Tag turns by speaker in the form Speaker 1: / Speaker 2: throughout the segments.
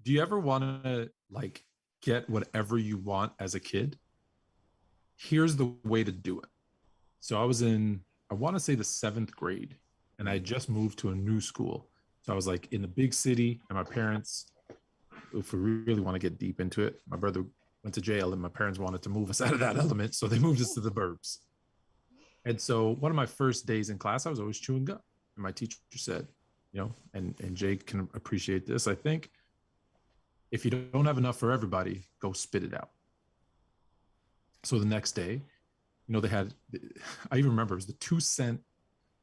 Speaker 1: do you ever want to like get whatever you want as a kid? Here's the way to do it. So I was in, I want to say the 7th grade, and I just moved to a new school. So I was like in the big city, and my parents, if we really want to get deep into it, my brother went to jail, and my parents wanted to move us out of that element. So they moved us to the burbs. And so one of my first days in class, I was always chewing gum. And my teacher said, you know, and Jake can appreciate this, I think, if you don't have enough for everybody, go spit it out. So the next day, you know, they had, I even remember it was the 2-cent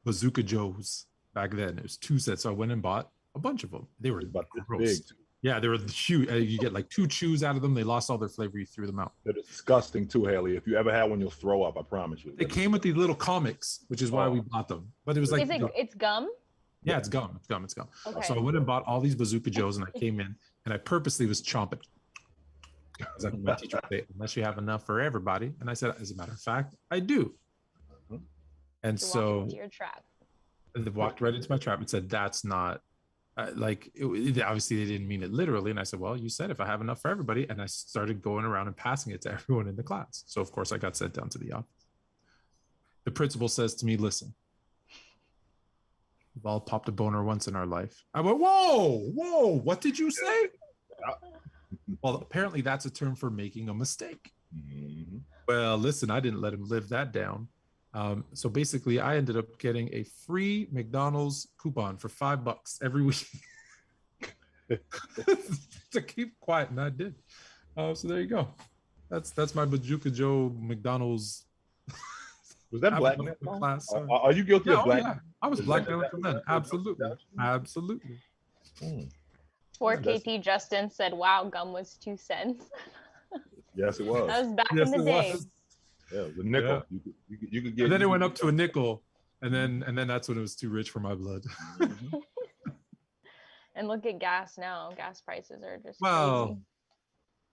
Speaker 1: Bazooka Joes back then. It was 2 cents. So I went and bought a bunch of them. They were
Speaker 2: about this
Speaker 1: gross.
Speaker 2: big.
Speaker 1: Yeah, they were the chew. You get like 2 chews out of them. They lost all their flavor. You threw them out.
Speaker 2: They're disgusting too, Haley. If you ever had one, you'll throw up. I promise you.
Speaker 1: They came with these little comics, which is why we bought them. But it was like,
Speaker 3: it's gum?
Speaker 1: Yeah, it's gum. It's gum. It's gum.
Speaker 3: Okay.
Speaker 1: So I went and bought all these Bazooka Joes, and I came in and I purposely was chomping. Because I think my teacher would say, unless you have enough for everybody. And I said, as a matter of fact, I do. And so
Speaker 3: into your trap.
Speaker 1: They walked right into my trap and said, that's not obviously they didn't mean it literally. And I said, well, you said if I have enough for everybody. And I started going around and passing it to everyone in the class. So of course I got sent down to the office. The principal says to me, listen, we've all popped a boner once in our life. I went, whoa, what did you say? Well, apparently that's a term for making a mistake.
Speaker 2: Mm-hmm.
Speaker 1: Well, listen, I didn't let him live that down. So basically, I ended up getting a free McDonald's coupon for $5 every week to keep quiet, and I did. So there you go. That's my Bazooka Joe McDonald's.
Speaker 2: Was that black
Speaker 1: class?
Speaker 2: Are you guilty of black?
Speaker 1: Yeah. I was blackmailing from then. Absolutely.
Speaker 3: 4KT Justin said, wow, gum was 2 cents.
Speaker 2: Yes, it was.
Speaker 3: That was back in the day.
Speaker 2: Yeah, it was a nickel.
Speaker 1: Yeah.
Speaker 2: You could get.
Speaker 1: And then it went up to a nickel, and then that's when it was too rich for my blood.
Speaker 3: And look at gas now. Gas prices are just
Speaker 1: crazy.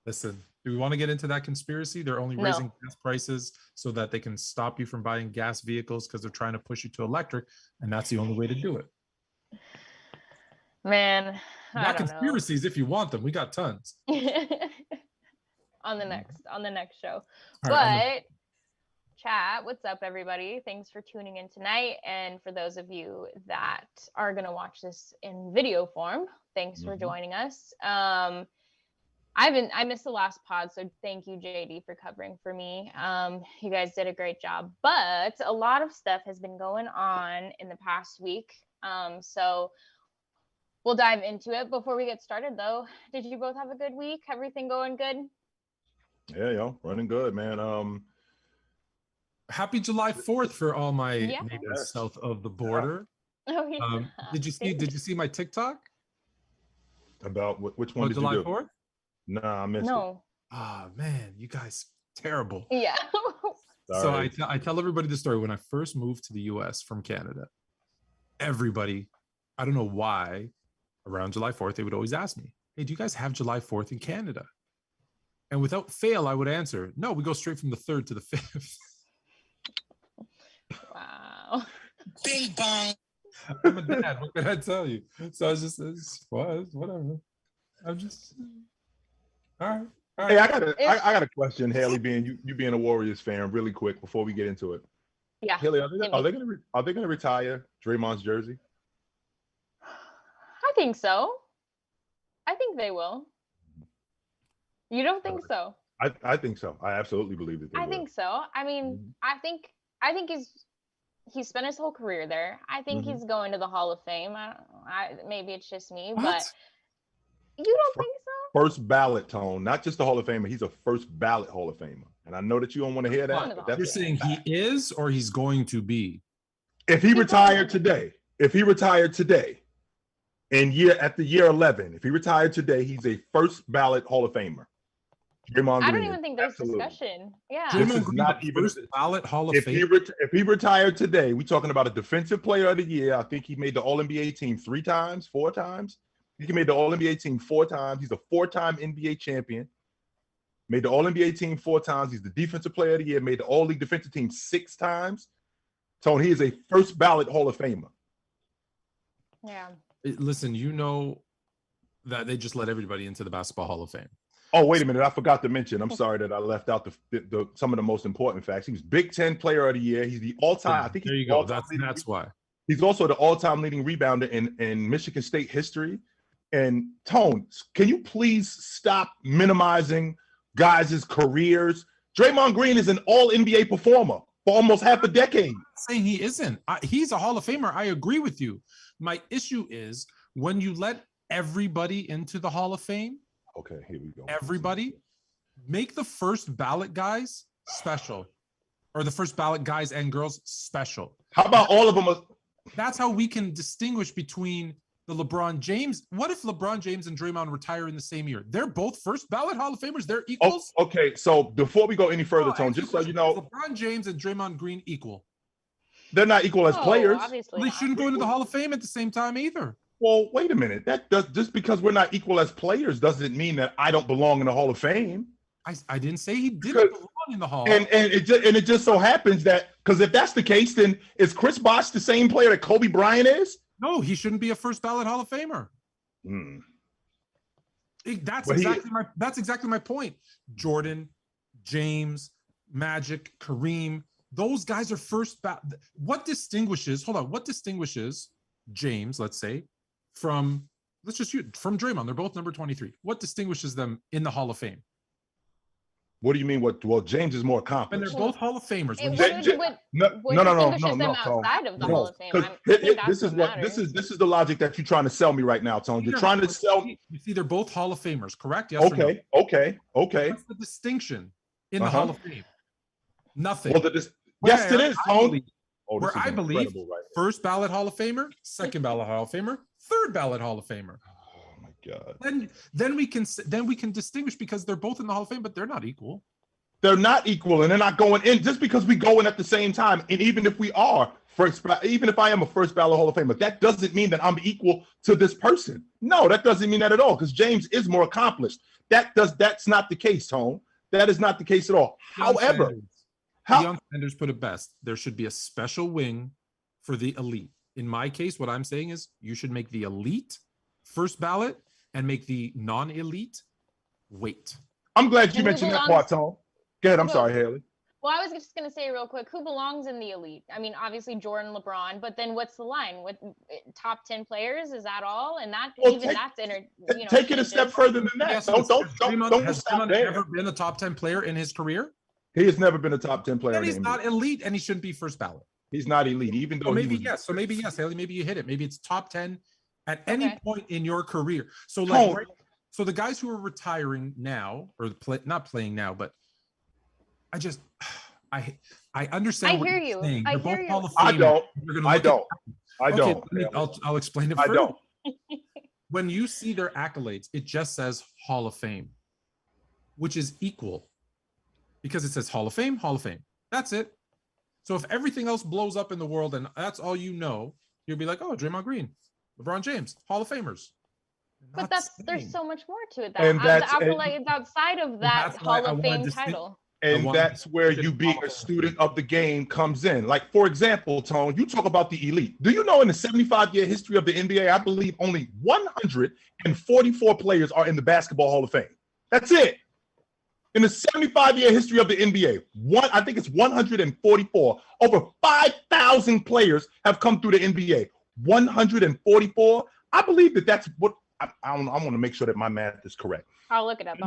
Speaker 1: Listen, do we want to get into that conspiracy? They're only raising gas prices so that they can stop you from buying gas vehicles because they're trying to push you to electric, and that's the only way to do it.
Speaker 3: Man,
Speaker 1: not conspiracies if you want them. We got tons.
Speaker 3: on the next show.
Speaker 1: All right,
Speaker 3: chat, what's up, everybody? Thanks for tuning in tonight. And for those of you that are going to watch this in video form, thanks for joining us. I missed the last pod, so thank you, JD, for covering for me. You guys did a great job, but a lot of stuff has been going on in the past week. So we'll dive into it. Before we get started, though, did you both have a good week? Everything going good?
Speaker 2: Yeah, yo, running good, man.
Speaker 1: Happy July 4th for all my neighbors south of the border.
Speaker 3: Oh, yeah.
Speaker 1: Did you see my TikTok?
Speaker 2: About which one did
Speaker 1: July
Speaker 2: you do?
Speaker 1: 4th?
Speaker 2: No, I missed it.
Speaker 1: Ah, man, you guys terrible.
Speaker 3: Yeah.
Speaker 1: So I tell everybody the story. When I first moved to the US from Canada, everybody, I don't know why, around July 4th, they would always ask me, hey, do you guys have July 4th in Canada? And without fail, I would answer, no, we go straight from the 3rd to the 5th.
Speaker 3: Wow.
Speaker 4: Bing bong.
Speaker 1: I'm a dad. What can I tell you? So I was just, whatever. I'm just, all right.
Speaker 2: Hey, I got a question, Haley, being you being a Warriors fan, really quick before we get into it.
Speaker 3: Yeah.
Speaker 2: Haley, are they gonna retire Draymond's jersey?
Speaker 3: I think so. I think they will. You don't think so?
Speaker 2: I think so. I absolutely believe that they will.
Speaker 3: I think so. I mean, I think he's spent his whole career there. I think he's going to the Hall of Fame. Maybe it's just me, but you don't think so?
Speaker 2: First ballot, Tone, not just the Hall of Famer. He's a first ballot Hall of Famer, and I know that you don't want to hear that. But
Speaker 1: you're saying he is, or he's going to be?
Speaker 2: If he retired today, in year 11, if he retired today, he's a first ballot Hall of Famer. Draymond
Speaker 3: I
Speaker 2: Green,
Speaker 3: don't even think there's discussion. Yeah.
Speaker 1: Draymond Green, not even first ballot Hall of Fame.
Speaker 2: If he retired today, we're talking about a defensive player of the year. I think he made the All-NBA team 4 times. He made the All-NBA team 4 times. He's a 4-time NBA champion. Made the All-NBA team 4 times. He's the defensive player of the year. Made the All-League defensive team 6 times. Tony, he is a first ballot Hall of Famer.
Speaker 3: Yeah.
Speaker 1: Listen, you know that they just let everybody into the Basketball Hall of Fame.
Speaker 2: Oh, wait a minute. I forgot to mention. I'm sorry that I left out the some of the most important facts. He was Big Ten Player of the Year. He's the all-time. I think
Speaker 1: there you go. That's why.
Speaker 2: He's also the all-time leading rebounder in Michigan State history. And Tone, can you please stop minimizing guys' careers? Draymond Green is an all-NBA performer for almost half a decade.
Speaker 1: I'm not saying he isn't. He's a Hall of Famer. I agree with you. My issue is when you let everybody into the Hall of Fame.
Speaker 2: Okay, here we go.
Speaker 1: Everybody, make the first ballot guys special, or the first ballot guys and girls special.
Speaker 2: How about all of them?
Speaker 1: That's how we can distinguish between the LeBron James. What if LeBron James and Draymond retire in the same year? They're both first ballot Hall of Famers. They're equals.
Speaker 2: Oh, okay, so before we go any further, Tone, just so you know,
Speaker 1: LeBron James and Draymond Green equal.
Speaker 2: They're not equal as players.
Speaker 3: Obviously
Speaker 1: They shouldn't go into the Hall of Fame at the same time either.
Speaker 2: Well, wait a minute. Just because we're not equal as players doesn't mean that I don't belong in the Hall of Fame.
Speaker 1: I didn't say he didn't belong in the Hall.
Speaker 2: And it just so happens that, because if that's the case, then is Chris Bosh the same player that Kobe Bryant is?
Speaker 1: No, he shouldn't be a first ballot Hall of Famer. That's exactly my point. Jordan, James, Magic, Kareem, those guys are first ballot. What distinguishes James, let's say, from Draymond? They're both number 23. What distinguishes them in the Hall of Fame?
Speaker 2: What do you mean? Well, James is more accomplished.
Speaker 1: And they're both Hall of Famers.
Speaker 3: What distinguishes them outside of the Hall of Fame?
Speaker 2: This is the logic that you're trying to sell me right now, Tone. You're trying to sell me.
Speaker 1: You see, they're both Hall of Famers, correct? Yes.
Speaker 2: Okay.
Speaker 1: Or no?
Speaker 2: Okay.
Speaker 1: What's the distinction in the Hall of Fame? Nothing.
Speaker 2: Well, yes, it is, Tone.
Speaker 1: Where I believe first ballot Hall of Famer, second ballot Hall of Famer, third ballot Hall of Famer.
Speaker 2: Oh my God.
Speaker 1: Then we can distinguish because they're both in the Hall of Fame, but they're not equal.
Speaker 2: They're not equal, and they're not going in just because we go in at the same time. And even if we are even if I am a first ballot Hall of Famer, that doesn't mean that I'm equal to this person. No, that doesn't mean that at all, because James is more accomplished. That's not the case, Tone. That is not the case at all. However,
Speaker 1: Deion Sanders put it best. There should be a special wing for the elite. In my case, what I'm saying is you should make the elite first ballot and make the non-elite wait.
Speaker 2: I'm glad you mentioned that part, Tone. Go ahead. I'm sorry, Haley.
Speaker 3: Well, I was just going to say real quick, who belongs in the elite? I mean, obviously Jordan, LeBron, but then what's the line? What top 10 players? Is that all? And that
Speaker 2: take it a step further than that.
Speaker 1: Yes,
Speaker 2: Don't
Speaker 1: has Draymond ever been a top 10 player in his career?
Speaker 2: He has never been a top 10 player.
Speaker 1: Then he's not elite, and he shouldn't be first ballot.
Speaker 2: He's not elite, even though
Speaker 1: maybe yes, Haley. Maybe you hit it. Maybe it's top 10 at any point in your career. So so the guys who are retiring now, or not playing now, but I understand.
Speaker 3: I hear you.
Speaker 1: Saying.
Speaker 3: I
Speaker 1: They're
Speaker 3: hear
Speaker 1: both Hall of
Speaker 2: Fame. I don't.
Speaker 1: I'll explain it further. I don't. When you see their accolades, it just says Hall of Fame, which is equal. Because it says Hall of Fame, Hall of Fame. That's it. So if everything else blows up in the world and that's all you know, you'll be like, oh, Draymond Green, LeBron James, Hall of Famers.
Speaker 3: But there's so much more to it. It's outside of that Hall of Fame title.
Speaker 2: And that's where you being a student of the game comes in. Like, for example, Tone, you talk about the elite. Do you know in the 75-year history of the NBA, I believe only 144 players are in the Basketball Hall of Fame. That's it. In the 75-year history of the NBA, I think it's 144. Over 5,000 players have come through the NBA. 144. I believe that's what I want to make sure that my math is correct.
Speaker 3: I'll look it up.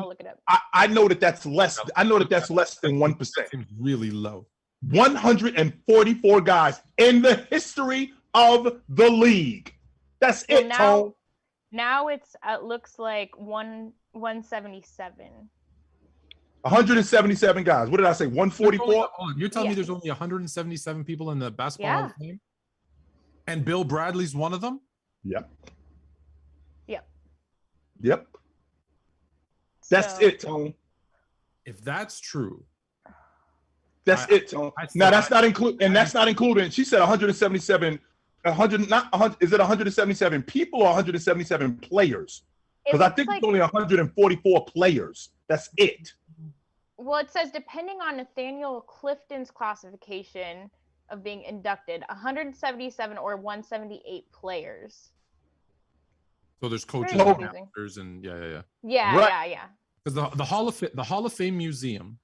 Speaker 2: I know that's less. I know that's less than 1%.
Speaker 1: Seems really low.
Speaker 2: 144 guys in the history of the league. That's it, Tone.
Speaker 3: Now it looks like 177.
Speaker 2: 177 guys. What did I say? 144?
Speaker 1: You're telling me there's only 177 people in the Basketball Hall of Fame? And Bill Bradley's one of them?
Speaker 2: Yep. That's it, Tone.
Speaker 1: If that's true.
Speaker 2: That's it, Tone. Now that's not including. She said 177. 100, not 100. Is it 177 people or 177 players? Because I think it's only 144 players. That's it.
Speaker 3: Well, it says depending on Nathaniel Clifton's classification of being inducted, 177 or 178 players.
Speaker 1: So there's coaches
Speaker 3: Very
Speaker 1: and
Speaker 3: confusing.
Speaker 1: actors and yeah.
Speaker 3: Yeah,
Speaker 2: Right.
Speaker 3: yeah.
Speaker 1: Because the Hall of Fame Museum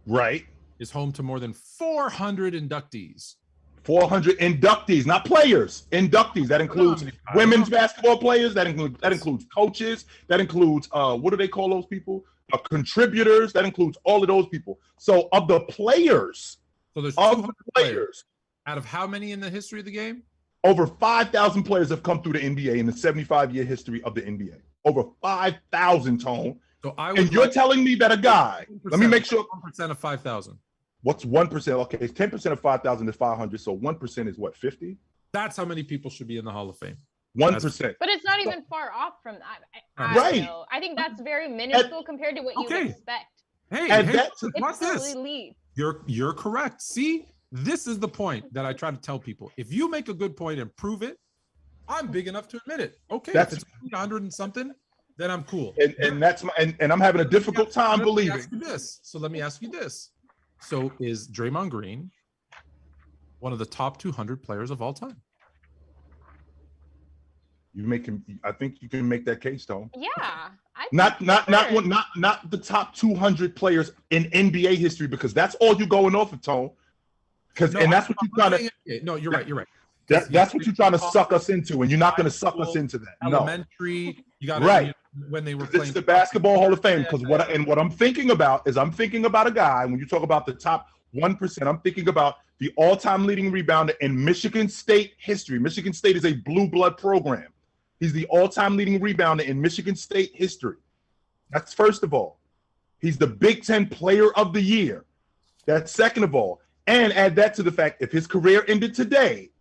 Speaker 2: Right.
Speaker 1: is home to more than 400 inductees.
Speaker 2: 400 inductees, not players. Inductees. That includes women's basketball players. That includes coaches. That includes what do they call those people? Contributors. That includes all of those people. So of the players,
Speaker 1: So there's
Speaker 2: of
Speaker 1: 200
Speaker 2: the players,
Speaker 1: out of how many in the history of the game?
Speaker 2: over 5,000 players have come through the NBA in the 75-year history of the NBA. Over 5,000, Tone.
Speaker 1: So
Speaker 2: And you're telling me that a guy, let me make sure.
Speaker 1: 1% of 5,000.
Speaker 2: What's 1%? Okay, it's 10% of 5,000 is 500. So 1% is what, 50?
Speaker 1: That's how many people should be in the Hall of Fame.
Speaker 2: 1%.
Speaker 3: But it's not even far off from that. I
Speaker 2: Right.
Speaker 3: don't know. I think that's very minuscule compared to what you would expect.
Speaker 1: Hey,
Speaker 3: It's
Speaker 1: what's this?
Speaker 3: elite.
Speaker 1: You're correct. See, this is the point that I try to tell people. If you make a good point and prove it, I'm big enough to admit it. Okay,
Speaker 2: That's
Speaker 1: if it's 100 and something, then I'm cool.
Speaker 2: And that's my and I'm having a difficult time believing.
Speaker 1: So let me ask you this. So is Draymond Green one of the top 200 players of all time?
Speaker 2: I think you can make that case, Tom.
Speaker 3: Yeah.
Speaker 2: Not the top 200 players in NBA history, because that's all you're going off of, Tone. That's what you're trying to.
Speaker 1: No, you're right. You're right.
Speaker 2: That's what you're trying to suck us into, and you're not going to suck us into that.
Speaker 1: Elementary, you got
Speaker 2: right
Speaker 1: when they were playing.
Speaker 2: It's the Basketball Hall of Fame, because what I'm thinking about is about a guy. When you talk about the top 1%, I'm thinking about the all-time leading rebounder in Michigan State history. Michigan State is a blue blood program. He's the all-time leading rebounder in Michigan State history. That's first of all. He's the Big Ten Player of the Year. That's second of all. And add that to the fact, if his career ended today,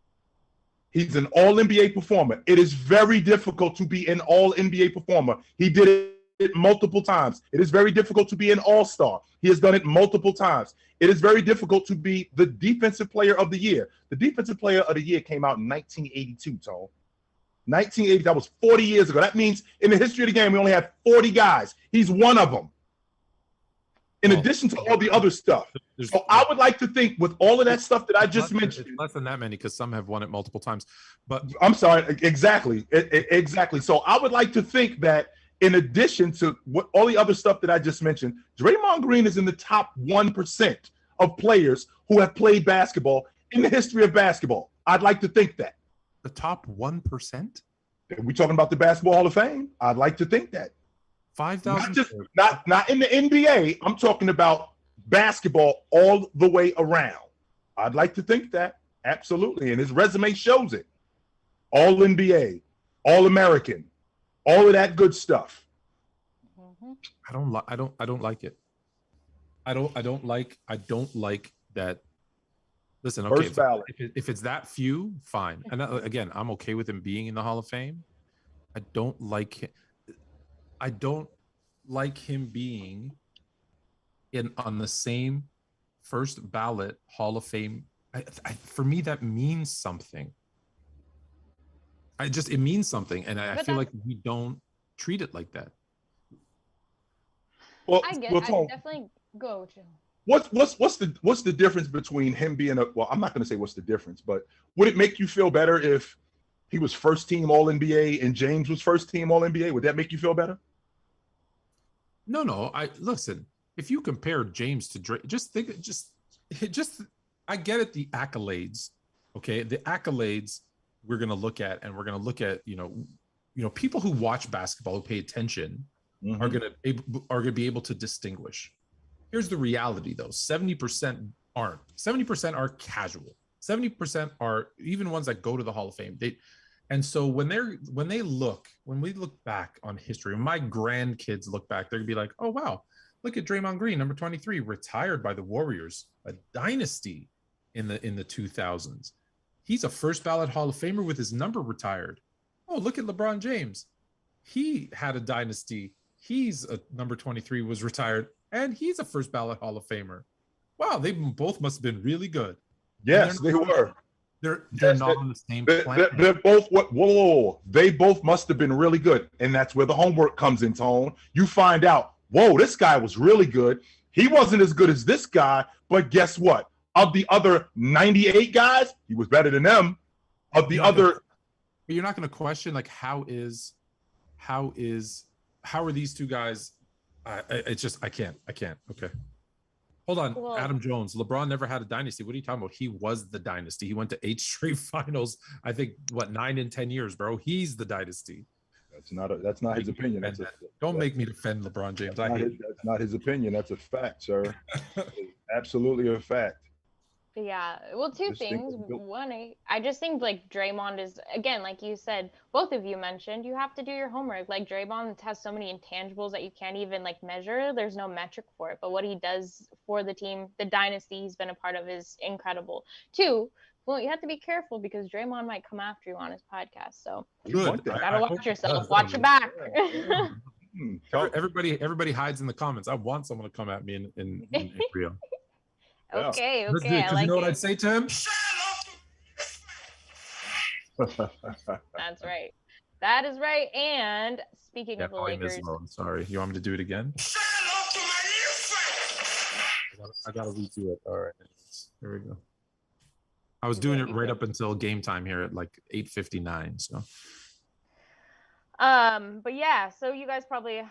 Speaker 2: he's an all-NBA performer. It is very difficult to be an all-NBA performer. He did it multiple times. It is very difficult to be an all-star. He has done it multiple times. It is very difficult to be the Defensive Player of the Year. The Defensive Player of the Year came out in 1982, Tone. 1980, that was 40 years ago. That means in the history of the game, we only had 40 guys. He's one of them. In addition to all the other stuff. So I would like to think, with all of that stuff that I just mentioned.
Speaker 1: It's less than that many, because some have won it multiple times. But
Speaker 2: I'm sorry, exactly. Exactly. So I would like to think that in addition to all the other stuff that I just mentioned, Draymond Green is in the top 1% of players who have played basketball in the history of basketball. I'd like to think that.
Speaker 1: The top 1%?
Speaker 2: We're talking about the Basketball Hall of Fame. I'd like to think that.
Speaker 1: 5,000.
Speaker 2: Not in the NBA. I'm talking about basketball all the way around. I'd like to think that. Absolutely. And his resume shows it. All NBA, all American, all of that good stuff.
Speaker 1: I don't like it. I don't like that. Listen, okay, if it's that few, fine. And again, I'm okay with him being in the Hall of Fame. I don't like him being on the same first ballot Hall of Fame. For me, that means something. It means something, and I feel like we don't treat it like that.
Speaker 2: Well,
Speaker 3: I definitely go to.
Speaker 2: What's the difference between him being I'm not going to say what's the difference, but would it make you feel better if he was first team All NBA and James was first team All NBA? Would that make you feel better?
Speaker 1: No. Listen. If you compare James to Drake, I get it. The accolades, okay, the accolades we're going to look at, and we're going to look at, people who watch basketball, who pay attention, are going to be able to distinguish. Here's the reality, though: 70% aren't. 70% are casual. 70% are even ones that go to the Hall of Fame. And so when we look back on history, when my grandkids look back, they're gonna be like, "Oh wow, look at Draymond Green, number 23, retired by the Warriors, a dynasty in the 2000s. He's a first ballot Hall of Famer with his number retired. Oh, look at LeBron James. He had a dynasty. He's a number 23, was retired, and he's a first ballot Hall of Famer. Wow, they both must have been really good."
Speaker 2: Yes, they were.
Speaker 1: They're not on the same planet.
Speaker 2: They're both they both must have been really good. And that's where the homework comes in, Tone. You find out, whoa, this guy was really good. He wasn't as good as this guy, but guess what? Of the other 98 guys, he was better than them. Of the other...
Speaker 1: But you're not going to question, like, how is how are these two guys? It's just I can't. Okay. Hold on,
Speaker 3: Well,
Speaker 1: Adam Jones. LeBron never had a dynasty. What are you talking about? He was the dynasty. He went to 8 straight finals. I think 9 in 10 years, bro. He's the dynasty.
Speaker 2: That's not his opinion.
Speaker 1: Don't make me defend LeBron James.
Speaker 2: That's not his opinion. That's a fact, sir. Absolutely a fact.
Speaker 3: Yeah. Well, two things. One, I just think like Draymond is, again, like you said, both of you mentioned, you have to do your homework. Like Draymond has so many intangibles that you can't even like measure. There's no metric for it. But what he does for the team, the dynasty he's been a part of, is incredible. Two, well, you have to be careful because Draymond might come after you on his podcast. So gotta watch yourself. Watch your back.
Speaker 1: Everybody hides in the comments. I want someone to come at me in Rio.
Speaker 3: Okay.
Speaker 1: I like you know what I'd say to him?
Speaker 3: That's right. That is right. And speaking of the Lakers,
Speaker 1: sorry, you want me to do it again? I gotta redo it. All right, here we go. I was doing it right up until game time here at like 8:59. So.
Speaker 3: But yeah, so you guys probably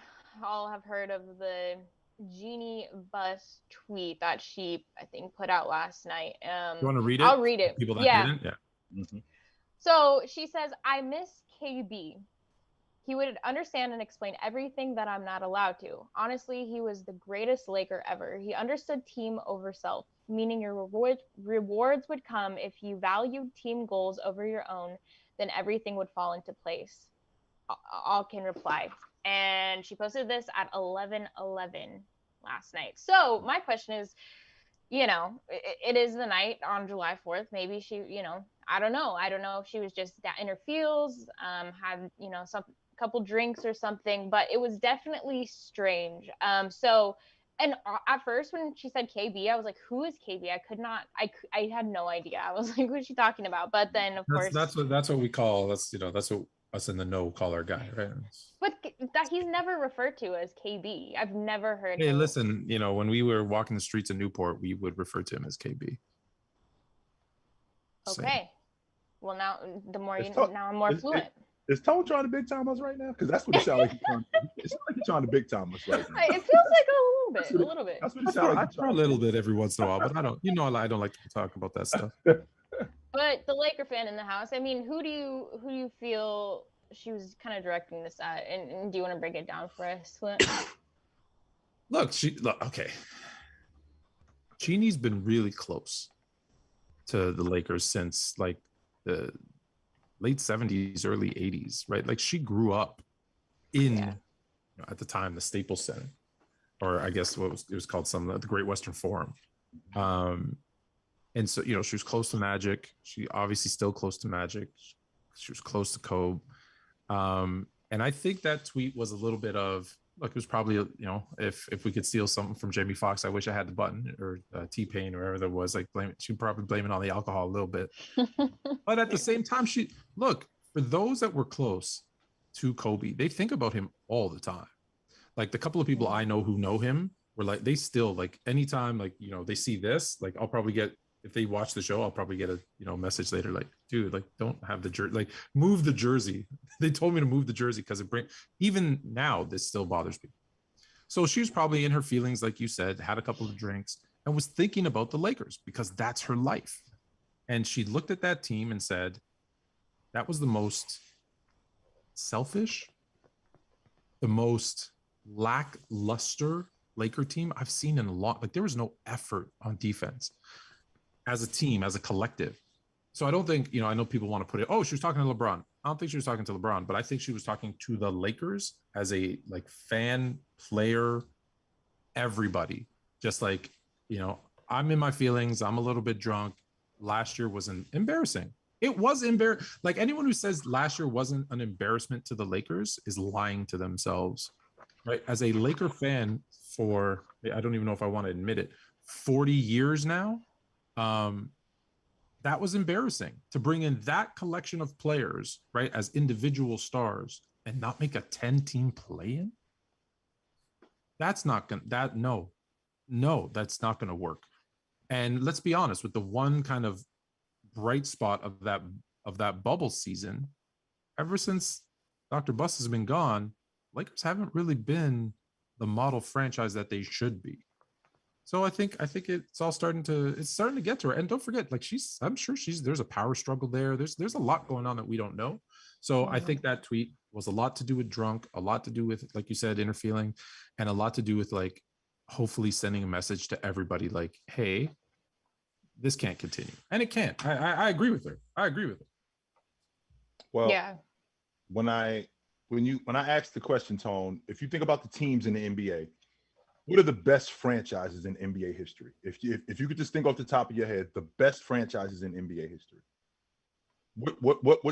Speaker 3: all have heard of the Jeanie Buss tweet that she, I think, put out last night.
Speaker 1: You want to read it?
Speaker 3: I'll read it.
Speaker 1: People that didn't? Yeah.
Speaker 2: Mm-hmm.
Speaker 3: So she says, I miss KB. He would understand and explain everything that I'm not allowed to. Honestly, he was the greatest Laker ever. He understood team over self, meaning your rewards would come if you valued team goals over your own, then everything would fall into place. All can reply. And she posted this at 11:11 last night. So my question is, it is the night on July 4th. Maybe she, I don't know. I don't know if she was just in her feels, had, some couple drinks or something, but it was definitely strange. And at first when she said KB, I was like, who is KB? I had no idea. I was like, who is she talking about? But then of course
Speaker 1: that's what we call, that's what us in the know call our guy, right?
Speaker 3: But that he's never referred to as KB. I've never heard
Speaker 1: him.
Speaker 3: Hey,
Speaker 1: listen, when we were walking the streets of Newport, we would refer to him as KB.
Speaker 3: Okay. Same. Well, now the more now I'm more fluent.
Speaker 2: Is Tone trying to big time us right now? Because that's what it sounds like he's trying to do. It sounds like he's trying to big time us right now.
Speaker 3: It feels like a little bit.
Speaker 2: That's what it sounds like.
Speaker 1: A little bit every once in a while, but I don't like to talk about that stuff.
Speaker 3: But the Laker fan in the house, I mean, who do you feel she was kind of directing this at? And do you want to break it down for us?
Speaker 1: Look, okay. Jeannie's been really close to the Lakers since like the late 70s, early 80s, right? Like she grew up in, at the time, the Staples Center, or I guess it was called the Great Western Forum. And so, she was close to Magic. She obviously still close to Magic. She was close to Kobe. And I think that tweet was a little bit of, it was probably, if we could steal something from Jamie Foxx, I wish I had the button, or T-Pain, or whatever there was, she'd probably blame it on the alcohol a little bit. But at the same time, for those that were close to Kobe, they think about him all the time. Like the couple of people I know who know him were like, they still anytime, they see this, I'll probably get, if they watch the show, I'll probably get a message later dude, don't have the jersey, move the jersey. They told me to move the jersey because even now this still bothers me. So she was probably in her feelings, like you said, had a couple of drinks and was thinking about the Lakers because that's her life. And she looked at that team and said, that was the most selfish, the most lackluster Laker team I've seen in a long. There was no effort on defense as a team, as a collective. So I don't think, I know people want to put it, she was talking to LeBron. I don't think she was talking to LeBron, but I think she was talking to the Lakers as a fan, player, everybody. Just I'm in my feelings. I'm a little bit drunk. Last year was embarrassing. It was embarrassing. Anyone who says last year wasn't an embarrassment to the Lakers is lying to themselves, right? As a Laker fan for, I don't even know if I want to admit it, 40 years now, that was embarrassing to bring in that collection of players, right, as individual stars and not make a 10-team play-in. That's not gonna, that's not gonna work. And let's be honest, with the one kind of bright spot of that bubble season, ever since Dr. Buss has been gone, Lakers haven't really been the model franchise that they should be. So I think it's starting to get to her. And don't forget, like I'm sure there's a power struggle there. There's a lot going on that we don't know. So I think that tweet was a lot to do with drunk, a lot to do with, like you said, inner feeling, and a lot to do with like hopefully sending a message to everybody like, hey, this can't continue. And it can't. I agree with her. I agree with her.
Speaker 2: Well, yeah. When I asked the question, Tone, if you think about the teams in the NBA, what are the best franchises in NBA history? If you could just think off the top of your head, the best franchises in NBA history,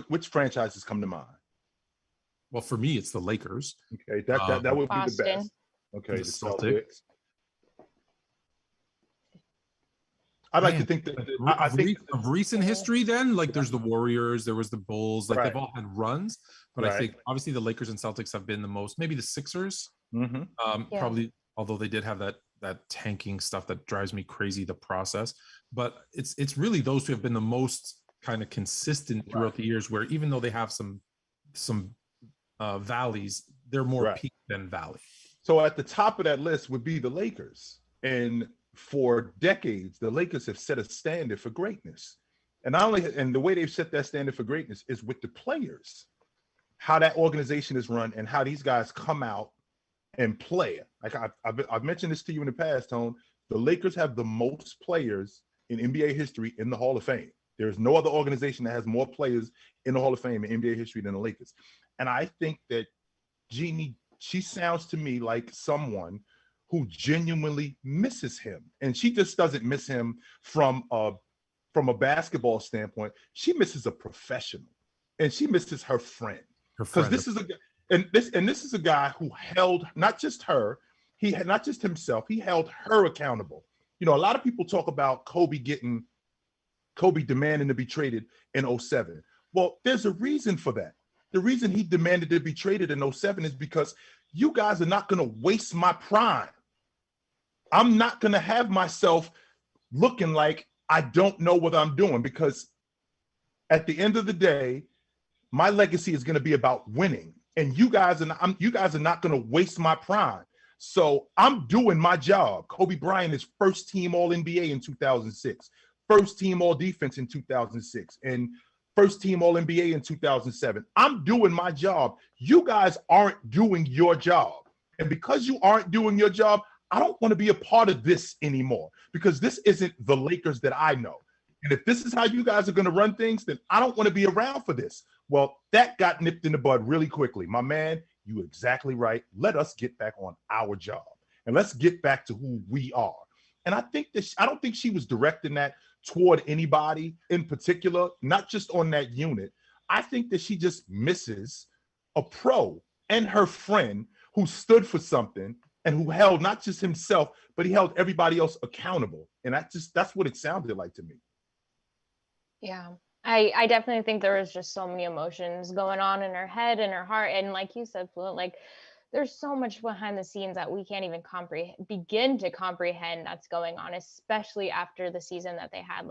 Speaker 2: which franchises come to mind?
Speaker 1: Well, for me, it's the Lakers.
Speaker 2: Okay, that would
Speaker 3: Boston.
Speaker 2: be the best. Okay, the Celtics. I'd like to think that I think
Speaker 1: of recent history, then like there's the Warriors, there was the Bulls, like they've all had runs, but I think obviously the Lakers and Celtics have been the most. Maybe the Sixers, probably, although they did have that tanking stuff that drives me crazy, the process. But it's really those who have been the most kind of consistent throughout the years, where even though they have some valleys, they're more peak than valley.
Speaker 2: So at the top of that list would be the Lakers, and for decades, the Lakers have set a standard for greatness. And the way they've set that standard for greatness is with the players, how that organization is run and how these guys come out and play. Like I've mentioned this to you in the past, Tone. The Lakers have the most players in NBA history in the Hall of Fame. There's no other organization that has more players in the Hall of Fame in NBA history than the Lakers. And I think that Jeanie, she sounds to me like someone who genuinely misses him. And she just doesn't miss him from a basketball standpoint. She misses a professional, and she misses her friend. Because this is a guy who held not just her, he had not just himself, he held her accountable. You know, a lot of people talk about Kobe demanding to be traded in 2007. Well, there's a reason for that. The reason he demanded to be traded in 2007 is because you guys are not going to waste my prime. I'm not going to have myself looking like I don't know what I'm doing, because at the end of the day, my legacy is going to be about winning, and you guys are not going to waste my prime. So I'm doing my job. Kobe Bryant is first team All NBA in 2006, first team All Defense in 2006, and first team All NBA in 2007. I'm doing my job. You guys aren't doing your job. And because you aren't doing your job, I don't want to be a part of this anymore, because this isn't the Lakers that I know. And if this is how you guys are going to run things, then I don't want to be around for this. Well, that got nipped in the bud really quickly. My man, you're exactly right. Let us get back on our job, and let's get back to who we are. And I don't think she was directing that toward anybody in particular, not just on that unit. I think that she just misses a pro and her friend who stood for something and who held not just himself, but he held everybody else accountable. And that's what it sounded like to me.
Speaker 3: Yeah, I definitely think there was just so many emotions going on in her head and her heart. And like you said, Fluent, like there's so much behind the scenes that we can't even begin to comprehend that's going on, especially after the season that they had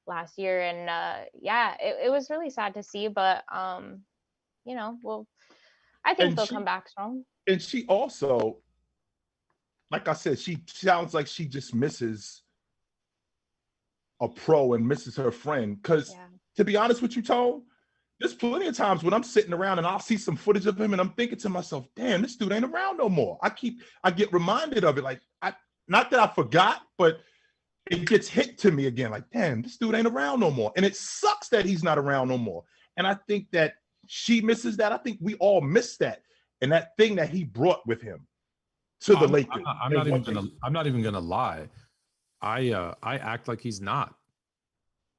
Speaker 3: last year. And it was really sad to see, but well, I think they'll come back strong.
Speaker 2: And she also, like I said, she sounds like she just misses a pro and misses her friend. Because to be honest with you, Tone, there's plenty of times when I'm sitting around and I'll see some footage of him and I'm thinking to myself, damn, this dude ain't around no more. I get reminded of it. Like, not that I forgot, but it gets hit to me again. Like, damn, this dude ain't around no more. And it sucks that he's not around no more. And I think that she misses that. I think we all miss that. And that thing that he brought with him to the Lakers.
Speaker 1: I'm not even gonna lie. I act like he's not.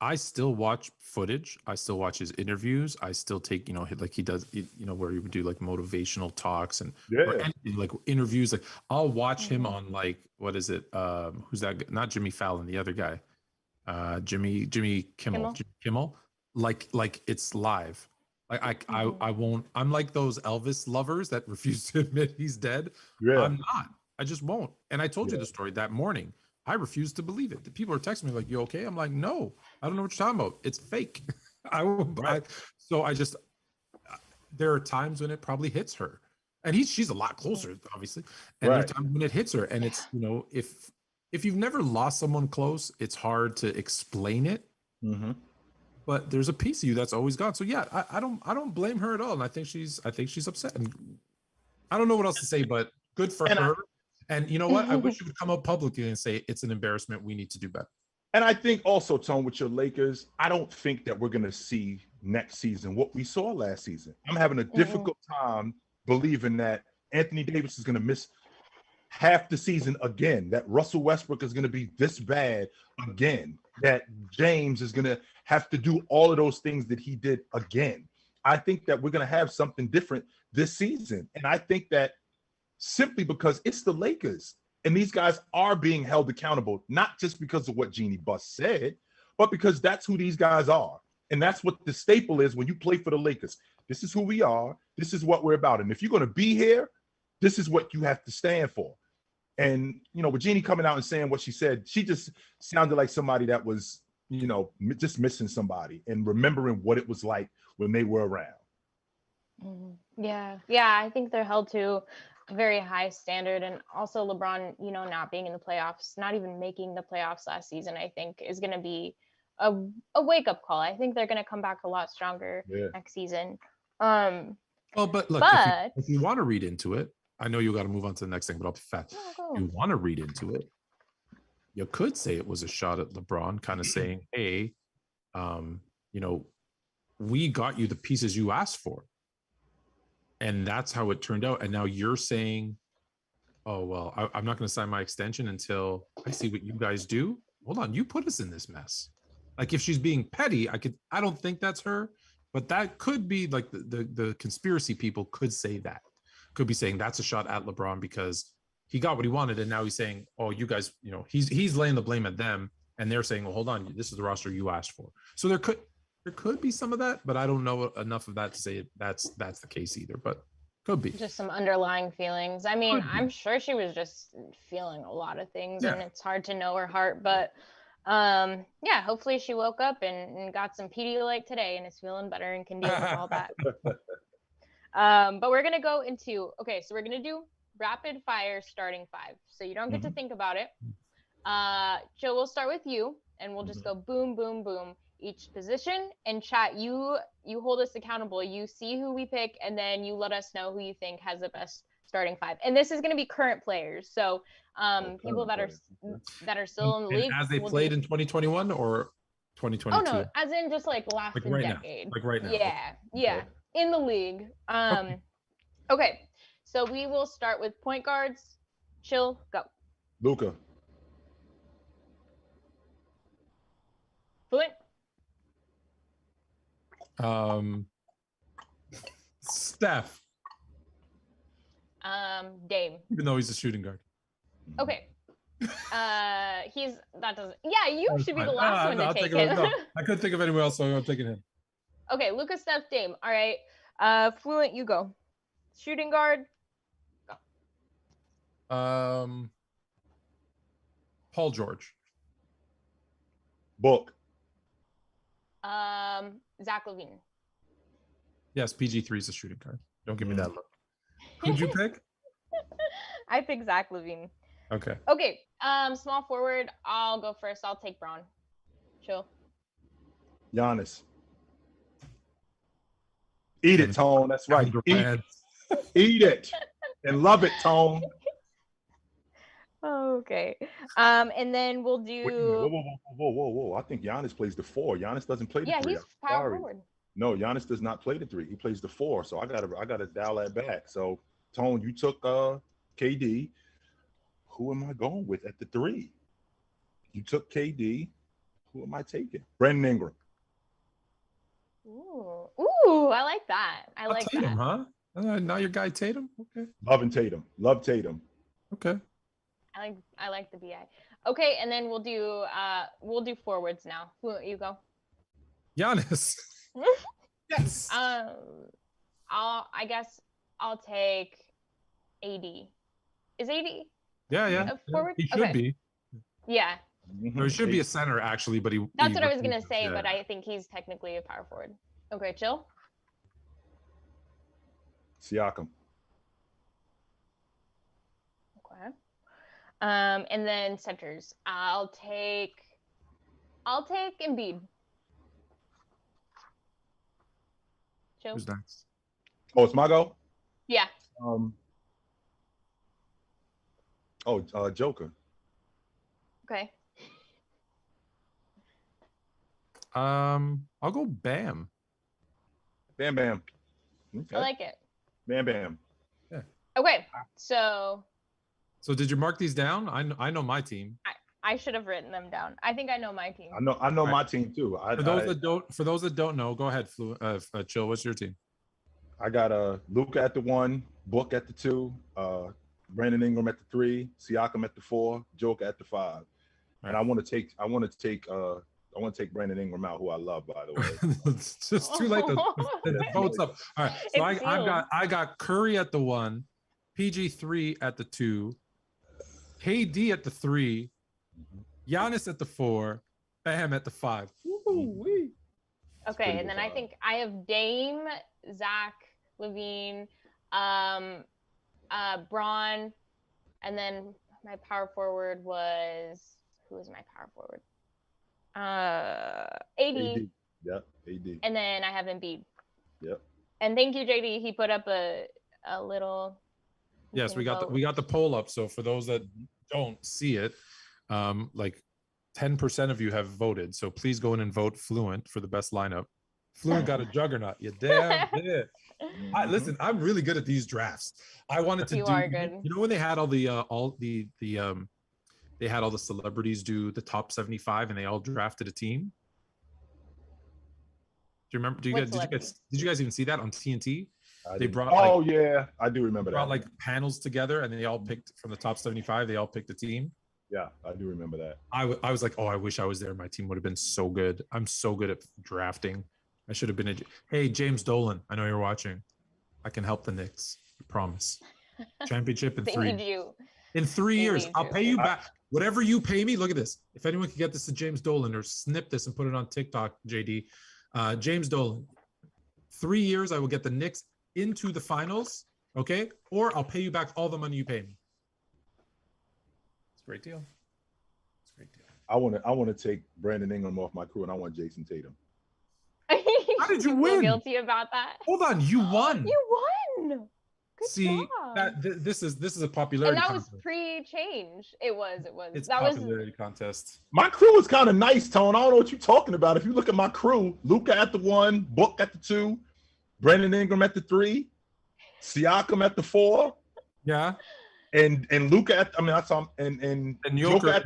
Speaker 1: I still watch footage. I still watch his interviews. I still take, like he does, where he would do like motivational talks and like interviews. Like I'll watch him on like, what is it? Who's that? Not Jimmy Fallon, the other guy. Jimmy Kimmel. Jimmy Kimmel. Like it's live. Like I won't. I'm like those Elvis lovers that refuse to admit he's dead. Yeah. I'm not. I just won't. And I told you the story that morning. I refuse to believe it. The people are texting me like, "You okay?" I'm like, "No, I don't know what you're talking about. It's fake." there are times when it probably hits her, and she's a lot closer, obviously. And
Speaker 2: Right.
Speaker 1: there are times when it hits her, and it's, you know, if you've never lost someone close, it's hard to explain it.
Speaker 2: Mm-hmm.
Speaker 1: But there's a piece of you that's always gone. So yeah, I don't blame her at all, and I think she's upset. And I don't know what else to say, but good for her. And you know what? I wish you would come up publicly and say it's an embarrassment. We need to do better.
Speaker 2: And I think also, Tone, with your Lakers, I don't think that we're going to see next season what we saw last season. I'm having a difficult time believing that Anthony Davis is going to miss half the season again, that Russell Westbrook is going to be this bad again, that James is going to have to do all of those things that he did again. I think that we're going to have something different this season. And I think that simply because it's the Lakers. And these guys are being held accountable, not just because of what Jeanie Buss said, but because that's who these guys are. And that's what the staple is when you play for the Lakers. This is who we are. This is what we're about. And if you're going to be here, this is what you have to stand for. And, you know, with Jeanie coming out and saying what she said, she just sounded like somebody that was, you know, just missing somebody and remembering what it was like when they were around.
Speaker 3: Yeah. I think they're held to very high standard, and also LeBron, you know, not being in the playoffs, not even making the playoffs last season, I think is going to be a wake-up call. I think they're going to come back a lot stronger next season.
Speaker 1: Well, but look, if you want to read into it, I know you got to move on to the next thing, but I'll be fast. You want to read into it, you could say it was a shot at LeBron, kind of saying, hey, you know, we got you the pieces you asked for. And that's how it turned out. And now you're saying, oh, well, I'm not going to sign my extension until I see what you guys do. Hold on. You put us in this mess. Like, if she's being petty, I don't think that's her, but that could be like the conspiracy people could say that. Could be saying that's a shot at LeBron because he got what he wanted. And now he's saying, oh, you guys, you know, he's laying the blame at them. And they're saying, well, hold on, this is the roster you asked for. So there could be some of that, but I don't know enough of that to say that's the case either, but could be.
Speaker 3: Just some underlying feelings. I mean, I'm sure she was just feeling a lot of things, and it's hard to know her heart, but hopefully she woke up and got some Pedialyte today and is feeling better and can deal with all that. But we're going to go into, so we're going to do rapid fire starting five. So you don't get to think about it. Joe, we'll start with you, and we'll just go boom, boom, boom, each position. And chat, you hold us accountable. You see who we pick, and then you let us know who you think has the best starting five. And this is going to be current players. So people that are still in the league.
Speaker 1: As they played in 2021 or 2022?
Speaker 3: Oh, no, as in just like last decade.
Speaker 1: Like right now.
Speaker 3: Yeah. In the league. Okay. So we will start with point guards. Chill, go.
Speaker 2: Luka.
Speaker 3: Fluent.
Speaker 1: Steph.
Speaker 3: Dame.
Speaker 1: Even though he's a shooting guard.
Speaker 3: Okay. You should be the last one to take him.
Speaker 1: I couldn't think of anyone else, so I'm taking him.
Speaker 3: Okay, Luka, Steph, Dame. All right. Fluent, you go. Shooting guard.
Speaker 1: Go. Paul George.
Speaker 2: Book.
Speaker 3: Zach LaVine.
Speaker 1: Yes, PG3 is a shooting guard. Don't give me that look. Who'd you pick?
Speaker 3: I picked Zach LaVine.
Speaker 1: Okay.
Speaker 3: Small forward. I'll go first. I'll take Braun. Chill.
Speaker 2: Giannis. Eat it, Tone. That's right. Eat it. And love it, Tone.
Speaker 3: Okay. And then we'll do.
Speaker 2: Whoa. I think Giannis plays the 4. Giannis doesn't play the 3.
Speaker 3: Yeah, he's power forward.
Speaker 2: No, Giannis does not play the 3. He plays the 4. So I gotta dial that back. So Tone, you took KD. Who am I going with at the 3? You took KD. Who am I taking? Brandon Ingram.
Speaker 3: Ooh, I like that. I like
Speaker 1: Tatum,
Speaker 3: that.
Speaker 1: Huh? Now your guy Tatum? Okay.
Speaker 2: Love Tatum.
Speaker 1: Okay.
Speaker 3: I like the BI. Okay, and then we'll do forwards now. Who you go?
Speaker 1: Giannis. Yes.
Speaker 3: I guess I'll take AD. Is AD?
Speaker 1: Yeah.
Speaker 3: A forward?
Speaker 1: He should be.
Speaker 3: Yeah.
Speaker 1: Or he should be a center actually, but
Speaker 3: That's what I was gonna say, but I think he's technically a power forward. Okay, chill.
Speaker 2: Siakam.
Speaker 3: Okay. And then centers. I'll take Embiid. Joe?
Speaker 1: Who's next?
Speaker 2: Oh, it's my go?
Speaker 3: Yeah.
Speaker 2: Joker.
Speaker 3: Okay.
Speaker 1: I'll go Bam.
Speaker 2: Bam Bam. Okay.
Speaker 3: I like it.
Speaker 2: Bam Bam.
Speaker 1: Yeah.
Speaker 3: Okay. So
Speaker 1: did you mark these down? I know my team.
Speaker 3: I should have written them down. I think I know my team.
Speaker 2: I know my team too.
Speaker 1: For those that don't know, go ahead, Chill. What's your team?
Speaker 2: I got Luka at the 1, Book at the 2, Brandon Ingram at the 3, Siakam at the 4, Joker at the 5. Right. And I want to take Brandon Ingram out, who I love, by the way.
Speaker 1: It's just too late. The votes up. All right. So I got Curry at the 1, PG3 at the 2, KD at the 3, Giannis at the 4, Bam at the 5. Woo-wee.
Speaker 3: Okay, and then I think I have Dame, Zach, Levine, Braun, and then my power forward was, who was my power forward? AD.
Speaker 2: Yep, AD.
Speaker 3: And then I have Embiid.
Speaker 2: Yep.
Speaker 3: And thank you, JD. He put up a little.
Speaker 1: Yes, we got the poll up. So for those that don't see it, like 10% of you have voted. So please go in and vote Fluent for the best lineup. Fluent got a juggernaut. You damn did. Listen, I'm really good at these drafts. I wanted to
Speaker 3: are good.
Speaker 1: You know when they had they had all the celebrities do the top 75 and they all drafted a team? Do you remember? Did you guys even see that on TNT? They brought
Speaker 2: yeah, I do remember that.
Speaker 1: Brought like panels together and they all picked from the top 75. They all picked a team.
Speaker 2: Yeah, I do remember that.
Speaker 1: I was like, oh, I wish I was there. My team would have been so good. I'm so good at drafting. I should have been hey, James Dolan, I know you're watching. I can help the Knicks. I promise. Championship in 3. In 3 years, I'll pay you back. Whatever you pay me, look at this. If anyone could get this to James Dolan or snip this and put it on TikTok, JD. James Dolan, 3 years, I will get the Knicks into the finals, okay? Or I'll pay you back all the money you pay me. It's a great deal. It's a great deal.
Speaker 2: I want to take Brandon Ingram off my crew, and I want Jason Tatum.
Speaker 1: How did you win?
Speaker 3: Guilty about that.
Speaker 1: Hold on, you won.
Speaker 3: You won. Good job.
Speaker 1: This is a popularity.
Speaker 3: And that
Speaker 1: contest.
Speaker 3: was pre-change. It was.
Speaker 1: It's
Speaker 3: that
Speaker 1: a popularity contest.
Speaker 2: My crew is kind of nice, Tone. I don't know what you're talking about. If you look at my crew, Luka at the 1, Book at the 2, Brandon Ingram at the 3, Siakam at the 4.
Speaker 1: Yeah.
Speaker 2: And Luka at and
Speaker 1: Joker at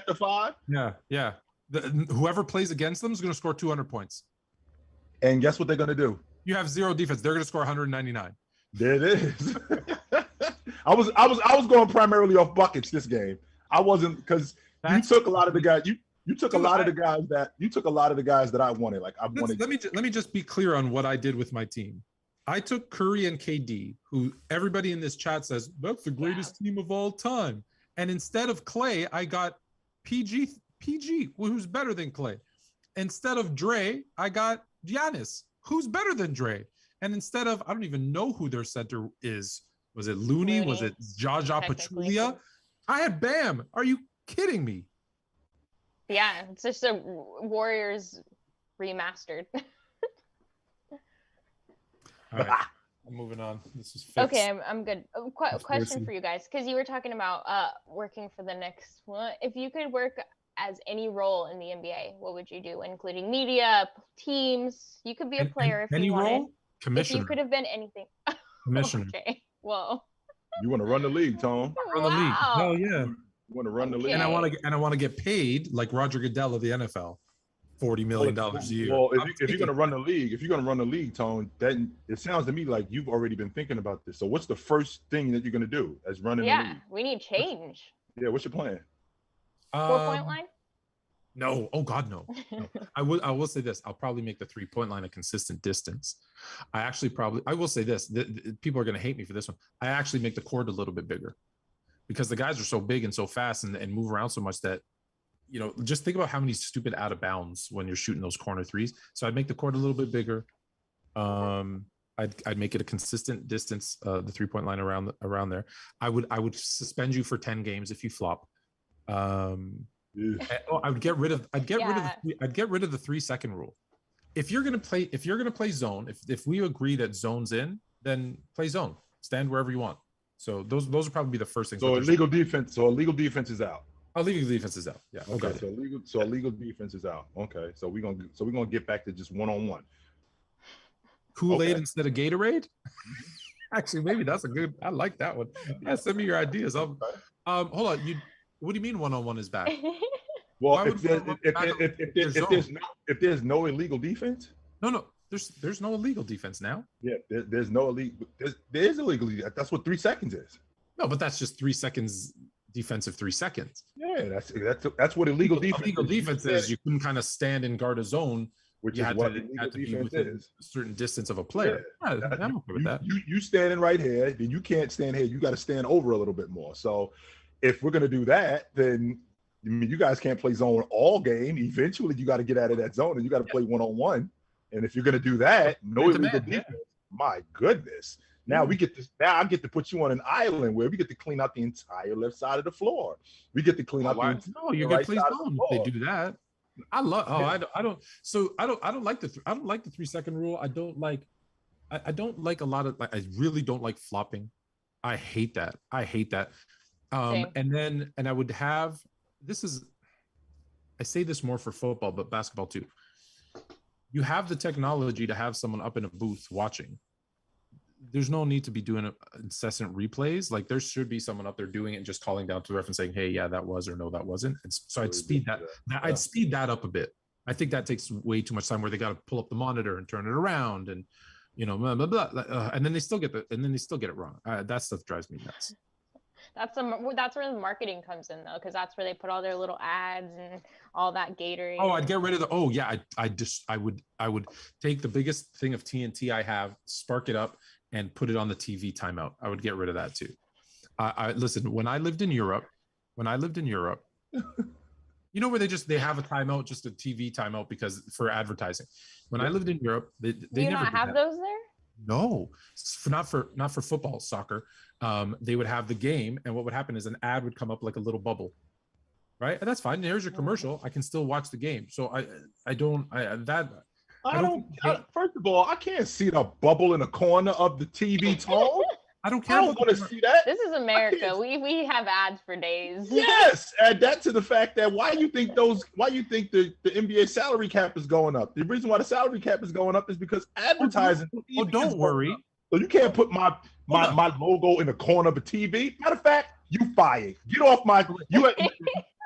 Speaker 2: the 5.
Speaker 1: Yeah. Whoever plays against them is going to score 200 points.
Speaker 2: And guess what they're going to do?
Speaker 1: You have 0 defense. They're going to score 199.
Speaker 2: There it is. I was going primarily off buckets this game. I wasn't, because you took a lot of the guys. You took a lot of the guys that I wanted. Like I wanted.
Speaker 1: Let me just be clear on what I did with my team. I took Curry and KD, who everybody in this chat says that's the greatest team of all time. And instead of Clay, I got PG, who's better than Clay. Instead of Dre, I got Giannis, who's better than Dre. And instead of, I don't even know who their center is. Was it Looney? Was it Jaja Pachulia? I had Bam. Are you kidding me?
Speaker 3: Yeah, it's just a Warriors remastered.
Speaker 1: All right, I'm moving on. This is fixed.
Speaker 3: Okay, I'm good. Question for you guys, because you were talking about working for the Knicks. If you could work as any role in the NBA, what would you do, including media, teams? You could be a player if you wanted.
Speaker 1: Role? Commissioner.
Speaker 3: If you could have been anything.
Speaker 1: Commissioner.
Speaker 3: Okay. Whoa.
Speaker 2: You want to run the league, Tone?
Speaker 1: Run the league. Hell yeah.
Speaker 2: You want to run the league,
Speaker 1: and I want to get paid like Roger Goodell of the NFL, $40 million a year.
Speaker 2: Well, if you're going to run the league, Tone, then it sounds to me like you've already been thinking about this. So what's the first thing that you're going to do as running the league?
Speaker 3: Yeah, we need change.
Speaker 2: What's your plan?
Speaker 3: 4-point line?
Speaker 1: No. Oh God, no. I will say this. I'll probably make the 3-point line a consistent distance. I will say this. People are going to hate me for this one. I actually make the court a little bit bigger because the guys are so big and so fast and move around so much that, just think about how many stupid out of bounds when you're shooting those corner threes. So I'd make the court a little bit bigger. I'd make it a consistent distance, the 3-point line around there. I would suspend you for 10 games if you flop. I would get rid of I'd get rid of the 3-second rule. If you're gonna play zone, if we agree that zone's in, then play zone. Stand wherever you want. So those would probably be the first things.
Speaker 2: So illegal defense. So illegal defense is out.
Speaker 1: Oh, legal defense is out. Yeah.
Speaker 2: Okay. So illegal defense is out. Okay. So we're gonna get back to just one-on-one.
Speaker 1: Kool-Aid instead of Gatorade. Actually, maybe that's a good. I like that one. Yeah, send me your ideas. Hold on. What do you mean one-on-one is back?
Speaker 2: Well, if there's no illegal defense.
Speaker 1: No. There's no illegal defense now.
Speaker 2: Yeah, there's no illegal. There is illegal. That's what 3 seconds is.
Speaker 1: No, but that's just 3 seconds defensive 3 seconds.
Speaker 2: Yeah, that's what illegal defense.
Speaker 1: Illegal defense is you couldn't kind of stand and guard a zone,
Speaker 2: which
Speaker 1: you
Speaker 2: is
Speaker 1: had
Speaker 2: what
Speaker 1: to be within a certain distance of a player. Yeah, I'm okay with that.
Speaker 2: You standing right here, then you can't stand here. You got to stand over a little bit more. So if we're gonna do that, then I mean, you guys can't play zone all game. Eventually, you got to get out of that zone and you got to play one-on-one. And if you're gonna do that, no illegal defense. My goodness. Now we get this. Now I get to put you on an island where we get to clean out the entire left side of the floor. We get to clean out the
Speaker 1: you're gonna play zone if they do that. I love. Oh, I don't. So I don't like the 3-second rule. I don't like a lot of. I really don't like flopping. I hate that. And I would have. I say this more for football, but basketball too. You have the technology to have someone up in a booth watching. There's no need to be doing incessant replays. Like there should be someone up there doing it and just calling down to the ref and saying, "Hey, yeah, that was," or "No, that wasn't." And so I'd speed that. I'd speed that up a bit. I think that takes way too much time where they got to pull up the monitor and turn it around and blah, blah, blah, and then they still get it wrong. That stuff drives me nuts.
Speaker 3: That's where the marketing comes in though, because that's where they put all their little ads and all that Gatorade.
Speaker 1: Oh, I'd get rid of the. Oh yeah, I would take the biggest thing of TNT I have, spark it up, and put it on the TV timeout. I would get rid of that too. Listen, when I lived in Europe, you know where they have a timeout, just a TV timeout because for advertising. When I lived in Europe, they
Speaker 3: do you
Speaker 1: never
Speaker 3: not have those there?
Speaker 1: No, not for football, soccer. They would have the game, and what would happen is an ad would come up like a little bubble, right? And that's fine. There's your commercial. I can still watch the game. So
Speaker 2: first of all, I can't see the bubble in the corner of the TV tone.
Speaker 1: I don't care.
Speaker 2: I don't want to see that.
Speaker 3: This is America. We have ads for days.
Speaker 2: Yes, add that to the fact that why you think the NBA salary cap is going up? The reason why the salary cap is going up is because advertising.
Speaker 1: Oh, don't worry.
Speaker 2: So you can't put my logo in the corner of a TV. Matter of fact, you fired. Get off my. You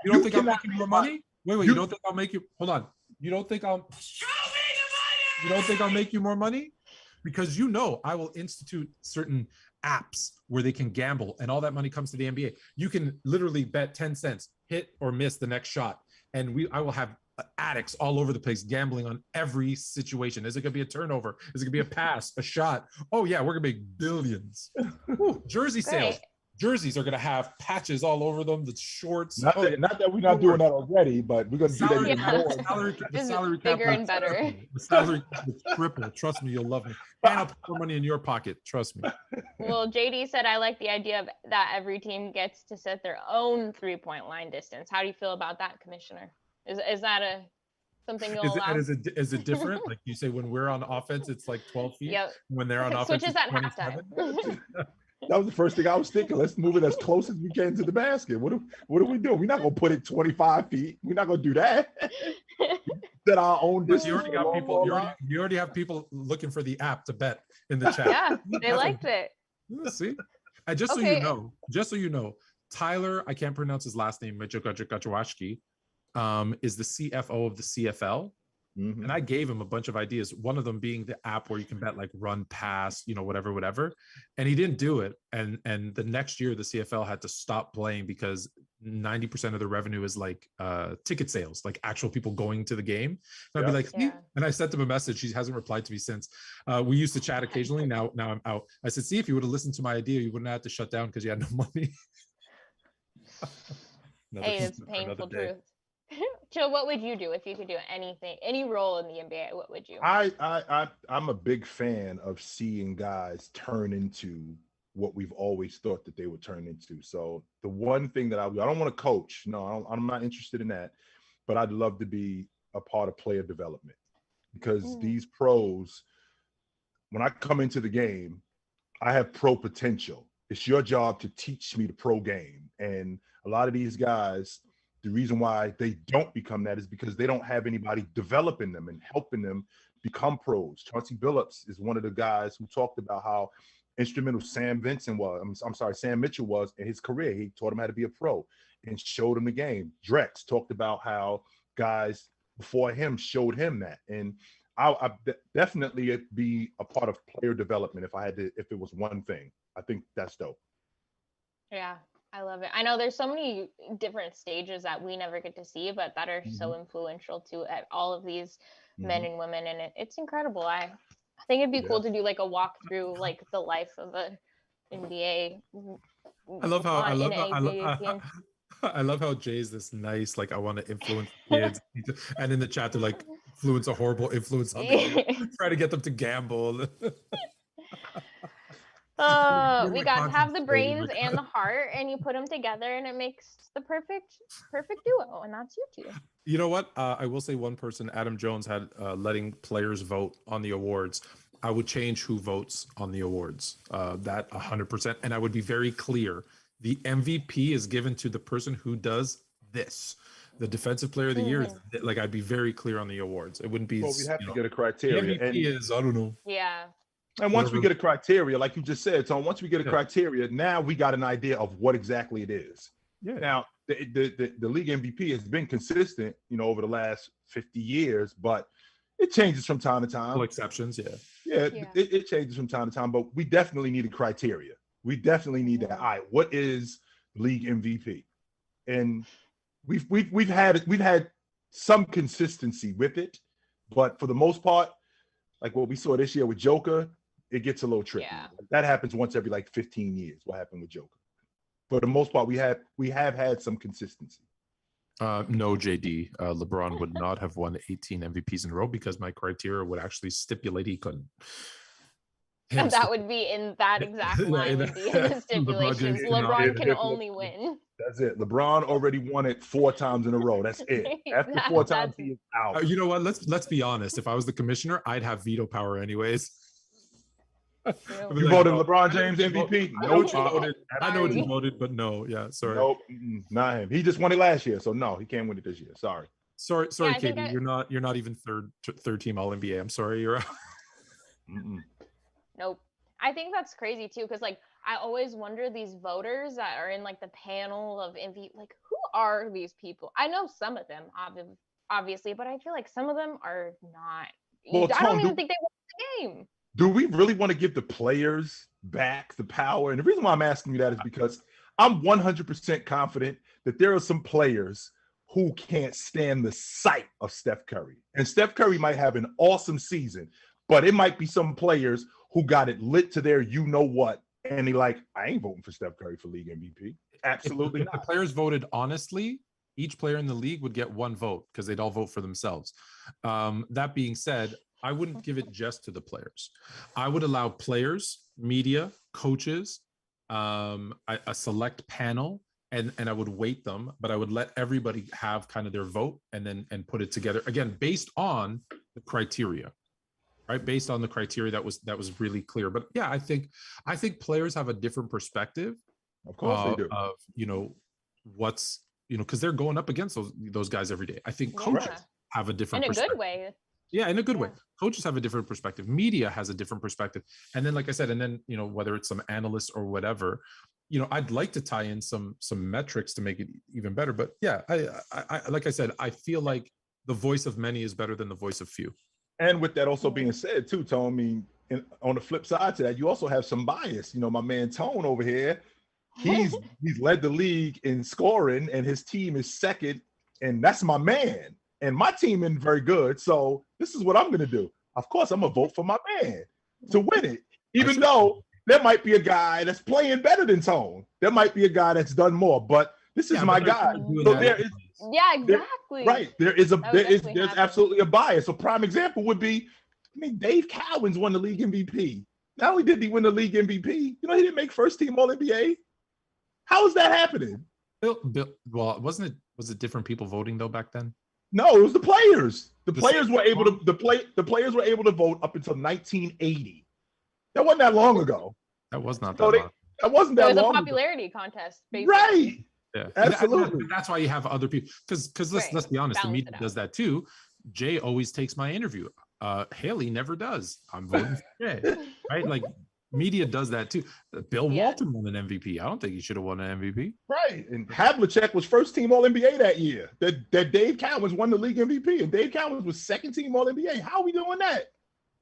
Speaker 1: don't think I'll make you more money? Wait. You don't think I'll make you? Hold on. You don't think I'll? You don't think I'll make you more money? Because I will institute certain apps where they can gamble and all that money comes to the NBA. You can literally bet 10 cents, hit or miss the next shot. And I will have addicts all over the place gambling on every situation. Is it going to be a turnover? Is it going to be a pass, a shot? Oh yeah, we're going to make billions. Ooh, jersey sales. Jerseys are going to have patches all over them, the shorts.
Speaker 2: Not that we're not doing that already, but we're going to do that even more.
Speaker 1: The salary
Speaker 3: bigger and better.
Speaker 1: The salary is triple. Trust me, you'll love me. And I'll put more money in your pocket. Trust me.
Speaker 3: Well, JD said, I like the idea of that every team gets to set their own 3-point line distance. How do you feel about that, Commissioner? Is that something you'll allow?
Speaker 1: Is it different? Like you say, when we're on offense, it's like 12 feet.
Speaker 3: Yep.
Speaker 1: When they're on offense,
Speaker 3: switches at halftime.
Speaker 2: That was the first thing I was thinking. Let's move it as close as we can to the basket. What do we do? We're not gonna put it 25 feet. We're not gonna do that. Set our own distance.
Speaker 1: You already got people. You already have people looking for the app to bet in the chat.
Speaker 3: Yeah, they liked it.
Speaker 1: See, and just so you know, Tyler, I can't pronounce his last name, Gachowski, is the CFO of the CFL. Mm-hmm. And I gave him a bunch of ideas, one of them being the app where you can bet like run, pass, whatever. And he didn't do it. And the next year, the CFL had to stop playing because 90% of the revenue is like ticket sales, like actual people going to the game. And I'd be like, and I sent him a message. She hasn't replied to me since. We used to chat occasionally. Now I'm out. I said, see, if you would have listened to my idea, you wouldn't have to shut down because you had no money.
Speaker 3: Hey, it's painful truth. Chill, what would you do if you could do anything, any role in the NBA? What would you?
Speaker 2: I'm a big fan of seeing guys turn into what we've always thought that they would turn into. So the one thing that I don't want to coach. No, I'm not interested in that. But I'd love to be a part of player development, because these pros, when I come into the game, I have pro potential. It's your job to teach me the pro game. And a lot of these guys, the reason why they don't become that is because they don't have anybody developing them and helping them become pros. Chauncey Billups is one of the guys who talked about how instrumental Sam Mitchell was in his career. He taught him how to be a pro and showed him the game. Drex talked about how guys before him showed him that. And I definitely be a part of player development if it was one thing. I think that's dope.
Speaker 3: Yeah, I love it. I know there's so many different stages that we never get to see, but that are so influential to at all of these men and women, and it's incredible. I think it'd be cool to do like a walkthrough, like the life of a NBA.
Speaker 1: I love how Jay's this nice, like, I want to influence kids, and in the chat they're like, Fluent's a horrible influence on them. Try to get them to gamble.
Speaker 3: We got to have the brains and the heart, and you put them together, and it makes the perfect duo, and that's you two.
Speaker 1: You know what? I will say one person, Adam Jones, had letting players vote on the awards. I would change who votes on the awards. That 100%, and I would be very clear. The MVP is given to the person who does this. The defensive player of the year is like, I'd be very clear on the awards. It wouldn't be.
Speaker 2: Well, we have to get a criteria.
Speaker 1: The MVP is, I don't know.
Speaker 3: Yeah.
Speaker 2: And once we get a criteria, like you just said, Tom, once we get a criteria, now we got an idea of what exactly it is. Yeah. Now, the league MVP has been consistent, over the last 50 years, but it changes from time to time.
Speaker 1: Exceptions,
Speaker 2: Yeah, it changes from time to time, but we definitely need a criteria. We definitely need that. All right, what is league MVP? And we've had some consistency with it, but for the most part, like what we saw this year with Joker, it gets a little tricky. Yeah. That happens once every 15 years. What happened with Joker? For the most part, we have had some consistency.
Speaker 1: No, JD. LeBron would not have won 18 MVPs in a row because my criteria would actually stipulate he couldn't.
Speaker 3: And that would be in that exact line would be in the stipulations. LeBron can only win.
Speaker 2: That's it. LeBron already won it 4 times in a row. That's it. After 4 times, he is out.
Speaker 1: You know what? Let's be honest. If I was the commissioner, I'd have veto power anyways.
Speaker 2: You voted LeBron James MVP?
Speaker 1: I know what you voted, but no. Yeah, sorry.
Speaker 2: Nope, not him. He just won it last year, so no, he can't win it this year. Sorry,
Speaker 1: Katie. You're not even third team All NBA. I'm sorry, you're out.
Speaker 3: Nope. I think that's crazy too, because I always wonder, these voters that are in the panel of MVP, who are these people? I know some of them, obviously, but I feel like some of them are not. Well, I don't even think they won the game.
Speaker 2: Do we really want to give the players back the power? And the reason why I'm asking you that is because I'm 100% confident that there are some players who can't stand the sight of Steph Curry. And Steph Curry might have an awesome season, but it might be some players who got it lit to their you-know-what, and I ain't voting for Steph Curry for league MVP. Absolutely not.
Speaker 1: If the players voted honestly, each player in the league would get 1 vote because they'd all vote for themselves. That being said, I wouldn't give it just to the players. I would allow players, media, coaches, a select panel, and I would weight them, but I would let everybody have kind of their vote and put it together again based on the criteria, right? Based on the criteria that was really clear. But yeah, I think players have a different perspective.
Speaker 2: Of course they do.
Speaker 1: Of what's because they're going up against those guys every day. I think coaches have a different perspective.
Speaker 3: In a good way.
Speaker 1: Yeah, in a good way. Coaches have a different perspective. Media has a different perspective. And then, like I said, whether it's some analyst or whatever, I'd like to tie in some metrics to make it even better. But yeah, I like I said, I feel like the voice of many is better than the voice of few.
Speaker 2: And with that also being said, too, Tone, on the flip side to that, you also have some bias. My man Tone over here, he's led the league in scoring, and his team is second, and that's my man. And my team isn't very good, so this is what I'm going to do. Of course, I'm going to vote for my man to win it, even though there might be a guy that's playing better than Tone. There might be a guy that's done more, but this is my guy. So
Speaker 3: Yeah, exactly.
Speaker 2: Right. There's absolutely a bias. A prime example would be, Dave Cowens won the league MVP. Not only did he win the league MVP, he didn't make first team All NBA. How is that happening?
Speaker 1: Well, was it different people voting though back then?
Speaker 2: No, it was the players. The players were able to vote up until 1980. That wasn't that long ago.
Speaker 1: That was not that long.
Speaker 2: That wasn't that long.
Speaker 3: It was a popularity contest, basically.
Speaker 2: Right.
Speaker 1: Yeah,
Speaker 2: absolutely.
Speaker 1: That's why you have other people. Because let's be honest, the media does that too. Jay always takes my interview. Haley never does. I'm voting for Jay. Right? Like media does that too. Bill Walton won an MVP. I don't think he should have won an MVP.
Speaker 2: Right. And Havlicek was first team All NBA that year. That Dave Cowens won the league MVP, and Dave Cowens was second team All NBA. How are we doing that?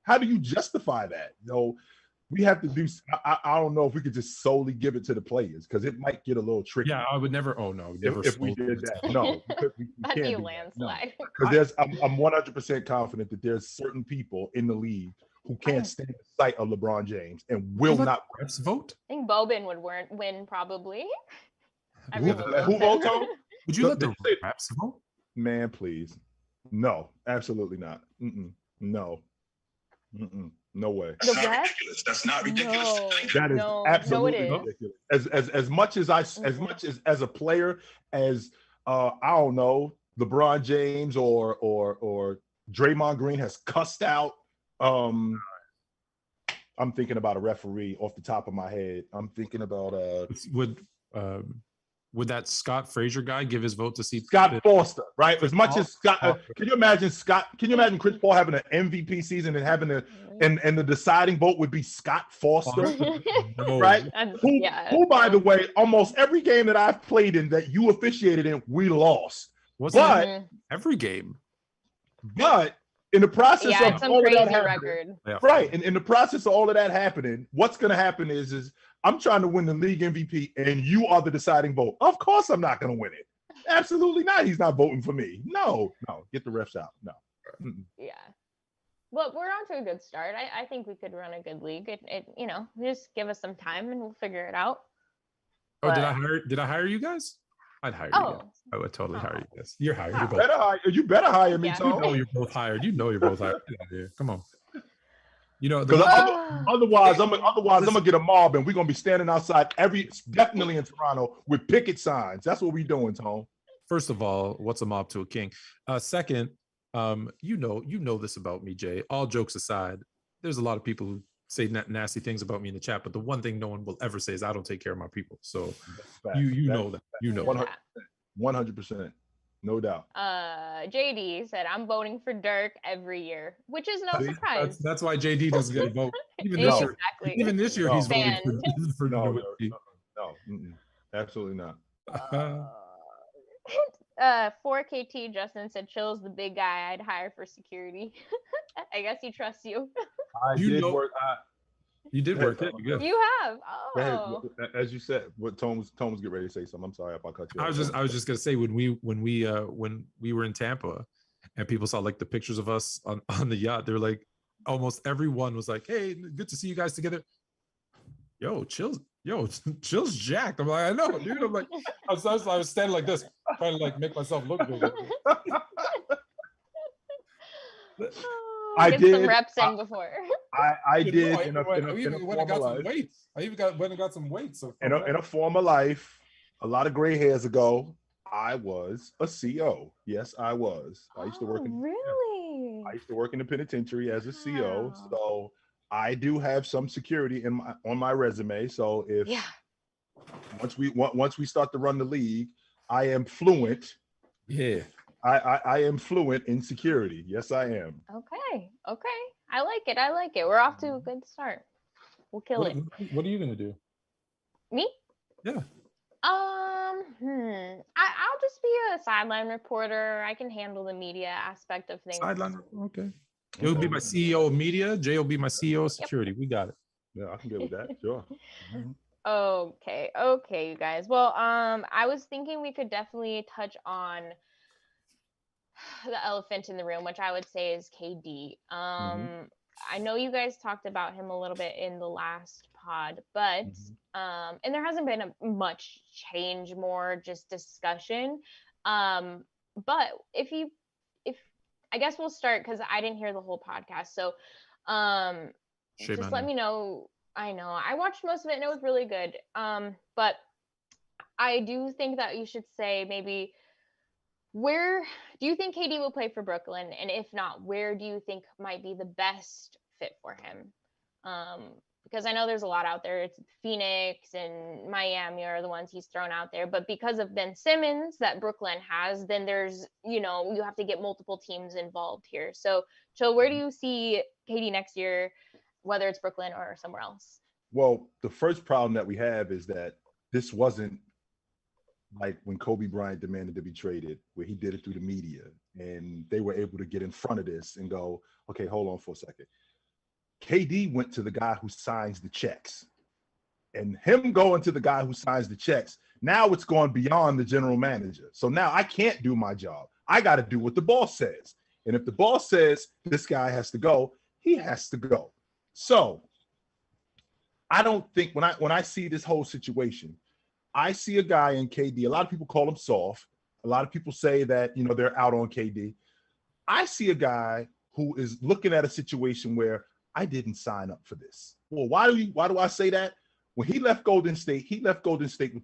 Speaker 2: How do you justify that? We have to do. I don't know if we could just solely give it to the players, because it might get a little tricky.
Speaker 1: Yeah, I would never. Oh no, never.
Speaker 2: If we did that, no, we
Speaker 3: that'd be a landslide.
Speaker 2: Because I'm 100% confident that there's certain people in the league who can't stand the sight of LeBron James and will not
Speaker 1: vote.
Speaker 3: I think Bobin would win probably.
Speaker 2: Who votes on?
Speaker 1: Would you let the Raps vote?
Speaker 2: Man, please. No, absolutely not. No. No way.
Speaker 4: That's not ridiculous. That's not ridiculous.
Speaker 3: No.
Speaker 2: That is absolutely ridiculous. As much as as a player as I don't know, LeBron James or Draymond Green has cussed out. I'm thinking about a referee off the top of my head. I'm thinking about
Speaker 1: would that Scott Frazier guy give his vote to see
Speaker 2: Scott Foster, right? As much as Scott, can you imagine Chris Paul having an MVP season and having and the deciding vote would be Scott Foster, right? Who, by the way, almost every game that I've played in that you officiated in, we lost.
Speaker 1: Every game.
Speaker 2: But in the process of all of that
Speaker 3: happening,
Speaker 2: right? And in the process of all of that happening, what's going to happen is I'm trying to win the league MVP, and you are the deciding vote. Of course, I'm not going to win it. Absolutely not. He's not voting for me. No, get the refs out. No.
Speaker 3: Yeah. Well, we're on to a good start. I think we could run a good league. Just give us some time and we'll figure it out.
Speaker 1: Oh, did I hire you guys? I'd hire you guys. I would totally hire you guys. You're hired.
Speaker 2: You better hire me, Tom.
Speaker 1: You know you're both hired. Get out here. Come on.
Speaker 2: Otherwise I'm gonna get a mob, and we're gonna be standing outside definitely in Toronto with picket signs. That's what we're doing, Tom.
Speaker 1: First of all, what's a mob to a king? Second, you know this about me, Jay. All jokes aside, there's a lot of people who say nasty things about me in the chat, but the one thing no one will ever say is I don't take care of my people. So you know that.
Speaker 2: 100%. No doubt.
Speaker 3: JD said, I'm voting for Dirk every year, which is no surprise.
Speaker 1: That's why JD doesn't get a vote. Even this year, he's voting for
Speaker 2: no, absolutely not.
Speaker 3: 4KT Justin said, Chill's the big guy I'd hire for security. I guess he trusts you.
Speaker 1: You did work it.
Speaker 3: You have. Oh.
Speaker 2: As you said, what Tom was getting ready to say something. I'm sorry if I cut you.
Speaker 1: I was just gonna say when we were in Tampa and people saw like the pictures of us on the yacht, they were like, almost everyone was like, "Hey, good to see you guys together." Chill's jacked. I'm like, I know, dude. I'm like, I was standing like this, trying to like make myself look good.
Speaker 2: I did
Speaker 3: some reps in before.
Speaker 2: I did in a
Speaker 1: former life. I even went and got some weights.
Speaker 2: In a former life, a lot of gray hairs ago, I was a CO. Yes, I was. I used to work I used to work in the penitentiary as a CO. So I do have some security on my resume. So if once we start to run the league, I am fluent.
Speaker 1: Yeah.
Speaker 2: I am fluent in security. Yes, I am.
Speaker 3: Okay. I like it. We're off to a good start. We'll kill it.
Speaker 1: What are you gonna do?
Speaker 3: Me?
Speaker 1: Yeah.
Speaker 3: I'll just be a sideline reporter. I can handle the media aspect of things.
Speaker 1: Sideline. Okay. You'll be my CEO of media. Jay will be my CEO of security. We got it.
Speaker 2: Yeah, I can get with that. Sure.
Speaker 3: Okay, you guys. Well, I was thinking we could definitely touch on the elephant in the room, which I would say is KD. I know you guys talked about him a little bit in the last pod, but and there hasn't been much change, more just discussion. But if I guess we'll start because I didn't hear the whole podcast. So just let me know. I know I watched most of it and it was really good. But I do think that you should say maybe, where do you think KD will play for Brooklyn? And if not, where do you think might be the best fit for him? Because I know there's a lot out there. It's Phoenix and Miami are the ones he's thrown out there. But because of Ben Simmons that Brooklyn has, then there's, you have to get multiple teams involved here. So where do you see KD next year, whether it's Brooklyn or somewhere else?
Speaker 2: Well, the first problem that we have is that this wasn't like when Kobe Bryant demanded to be traded, where he did it through the media and they were able to get in front of this and go, okay, hold on for a second. KD went to the guy who signs the checks, and him going to the guy who signs the checks, now it's gone beyond the general manager. So now I can't do my job. I got to do what the boss says. And if the boss says this guy has to go, he has to go. So I don't think when I see this whole situation, I see a guy in KD. A lot of people call him soft. A lot of people say that, they're out on KD. I see a guy who is looking at a situation where I didn't sign up for this. Well, why do I say that? When he left Golden State with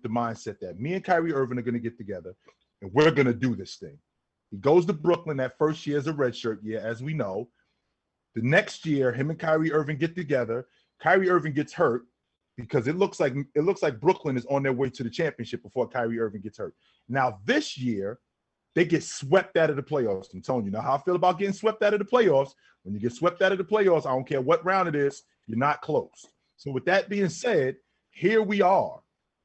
Speaker 2: the mindset that me and Kyrie Irving are going to get together and we're going to do this thing. He goes to Brooklyn that first year as a redshirt year, as we know. The next year, him and Kyrie Irving get together. Kyrie Irving gets hurt because it looks like Brooklyn is on their way to the championship before Kyrie Irving gets hurt. Now this year, they get swept out of the playoffs. I'm telling you, how I feel about getting swept out of the playoffs. When you get swept out of the playoffs, I don't care what round it is, you're not close. So with that being said, here we are.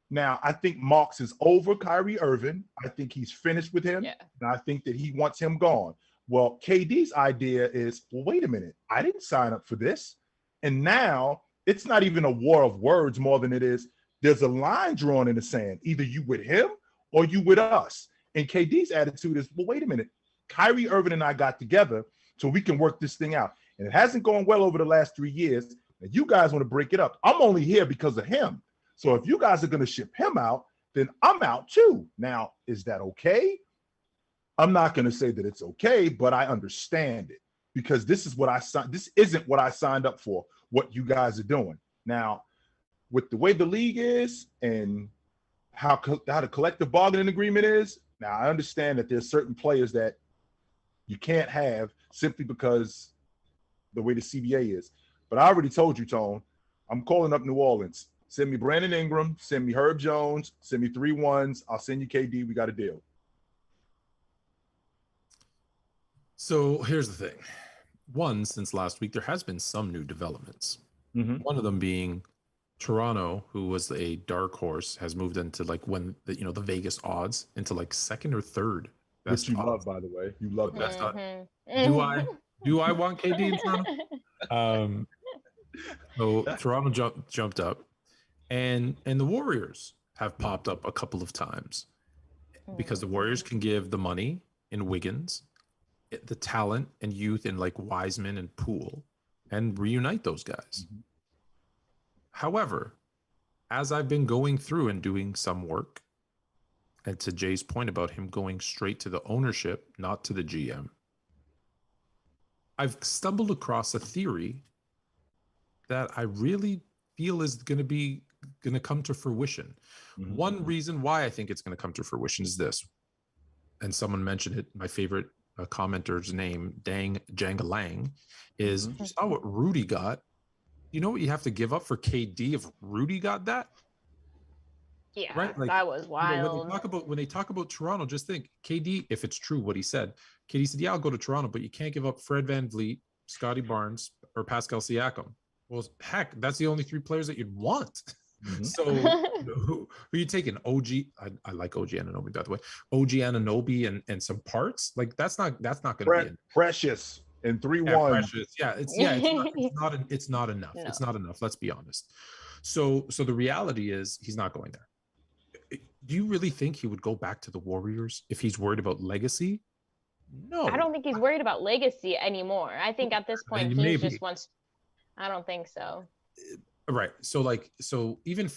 Speaker 2: Now, I think Marks is over Kyrie Irving. I think he's finished with him.
Speaker 3: Yeah.
Speaker 2: And I think that he wants him gone. Well, KD's idea is, well, wait a minute. I didn't sign up for this. And now it's not even a war of words more than it is. There's a line drawn in the sand. Either you with him or you with us. And KD's attitude is, well, wait a minute. Kyrie Irving and I got together so we can work this thing out. And it hasn't gone well over the last 3 years. And you guys want to break it up. I'm only here because of him. So if you guys are going to ship him out, then I'm out too. Now, is that okay? I'm not going to say that it's okay, but I understand it because this isn't what I signed up for, what you guys are doing. Now, with the way the league is and how the collective bargaining agreement is, now I understand that there's certain players that you can't have simply because the way the CBA is. But I already told you, Tone, I'm calling up New Orleans. Send me Brandon Ingram, send me Herb Jones, send me 3 1s. I'll send you KD. We got a deal.
Speaker 1: So here's the thing. One, since last week, there has been some new developments.
Speaker 2: Mm-hmm.
Speaker 1: One of them being Toronto, who was a dark horse, has moved into the Vegas odds into like second or third.
Speaker 2: Which you love, by the way. You love that.
Speaker 3: Mm-hmm.
Speaker 1: Do I want KD in Toronto? So Toronto jumped up, and the Warriors have popped up a couple of times because the Warriors can give the money in Wiggins, the talent and youth in like Wiseman and Poole, and reunite those guys. Mm-hmm. However, as I've been going through and doing some work, and to Jay's point about him going straight to the ownership, not to the GM, I've stumbled across a theory that I really feel is going to come to fruition. Mm-hmm. One reason why I think it's going to come to fruition is this, and someone mentioned it, my favorite commenter's name, Dang Jangalang, is you saw what Rudy got. You know what you have to give up for KD if Rudy got that?
Speaker 3: Yeah,
Speaker 1: right? Like,
Speaker 3: that was wild.
Speaker 1: When they talk about Toronto, just think KD, if it's true what he said. KD said, yeah, I'll go to Toronto, but you can't give up Fred VanVleet, Scotty Barnes, or Pascal Siakam. Well, heck, that's the only 3 players that you'd want. Mm-hmm. So who you taking? OG, I like OG Anunoby, by the way. OG Anunoby and some parts. Like that's not going to be
Speaker 2: Precious and 3-1.
Speaker 1: Yeah, Precious. It's not enough. No. It's not enough. Let's be honest. So the reality is he's not going there. Do you really think he would go back to the Warriors if he's worried about legacy? No.
Speaker 3: I don't think he's worried about legacy anymore. I think at this point he just wants. I don't think so.
Speaker 1: Right. So even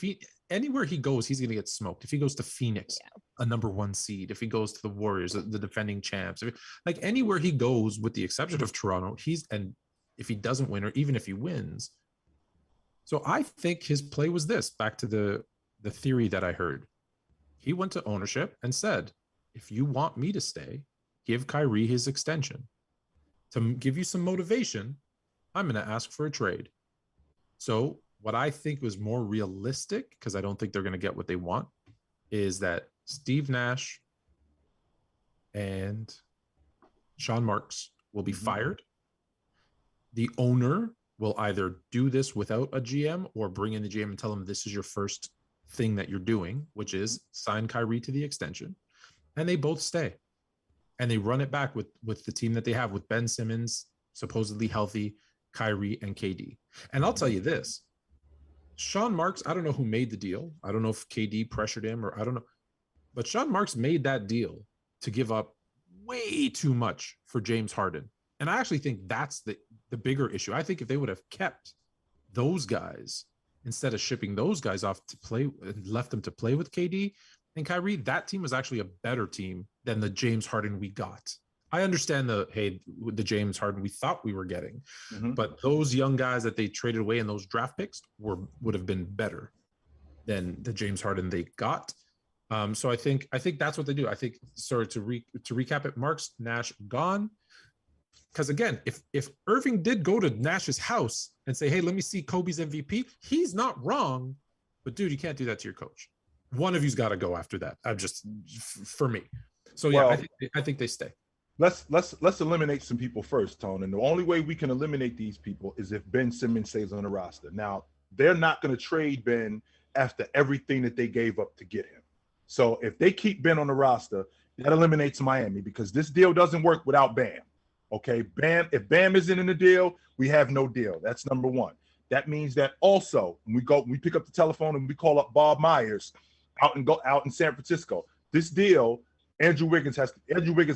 Speaker 1: anywhere he goes, he's going to get smoked. If he goes to Phoenix, a number 1 seed, if he goes to the Warriors, the defending champs, like anywhere he goes, with the exception of Toronto, and if he doesn't win, or even if he wins. So I think his play was this, back to the theory that I heard. He went to ownership and said, if you want me to stay, give Kyrie his extension. To give you some motivation, I'm going to ask for a trade. So what I think was more realistic, because I don't think they're going to get what they want, is that Steve Nash and Sean Marks will be fired. The owner will either do this without a GM or bring in the GM and tell him this is your first thing that you're doing, which is sign Kyrie to the extension. And they both stay. And they run it back with the team that they have, with Ben Simmons, supposedly healthy, Kyrie, and KD. And I'll tell you this, Sean Marks, I don't know who made the deal. I don't know if KD pressured him, or I don't know. But Sean Marks made that deal to give up way too much for James Harden. And I actually think that's the bigger issue. I think if they would have kept those guys instead of shipping those guys off to play and left them to play with KD and Kyrie, that team was actually a better team than the James Harden we got. I understand the James Harden we thought we were getting, but those young guys that they traded away in those draft picks would have been better than the James Harden they got. So I think that's what they do. I think, sorry, to recap it, Marks, Nash gone. Because again, if Irving did go to Nash's house and say, hey, let me see Kobe's MVP, he's not wrong. But dude, you can't do that to your coach. One of you's got to go after that. For me. So yeah, well, I think they stay.
Speaker 2: Let's eliminate some people first, Tone. And the only way we can eliminate these people is if Ben Simmons stays on the roster. Now, they're not going to trade Ben after everything that they gave up to get him. So if they keep Ben on the roster, that eliminates Miami, because this deal doesn't work without Bam. Okay, Bam. If Bam isn't in the deal, we have no deal. That's number one. That means that also we pick up the telephone and we call up Bob Myers out in San Francisco. This deal, Andrew Wiggins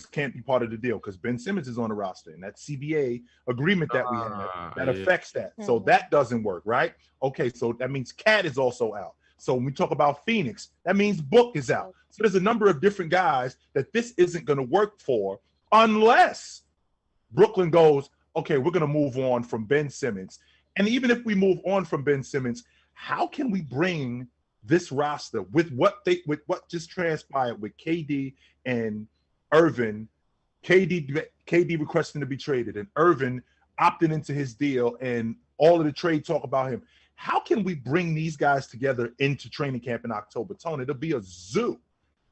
Speaker 2: can't be part of the deal because Ben Simmons is on the roster, and that CBA agreement that we have that affects that. So that doesn't work, right? Okay, so that means Cat is also out. So when we talk about Phoenix, that means Book is out. So there's a number of different guys that this isn't going to work for unless Brooklyn goes, okay, we're going to move on from Ben Simmons. And even if we move on from Ben Simmons, how can we bring this roster with what just transpired with KD and Irvin, KD requesting to be traded and Irvin opting into his deal and all of the trade talk about him? How can we bring these guys together into training camp in October? Tony, it'll be a zoo.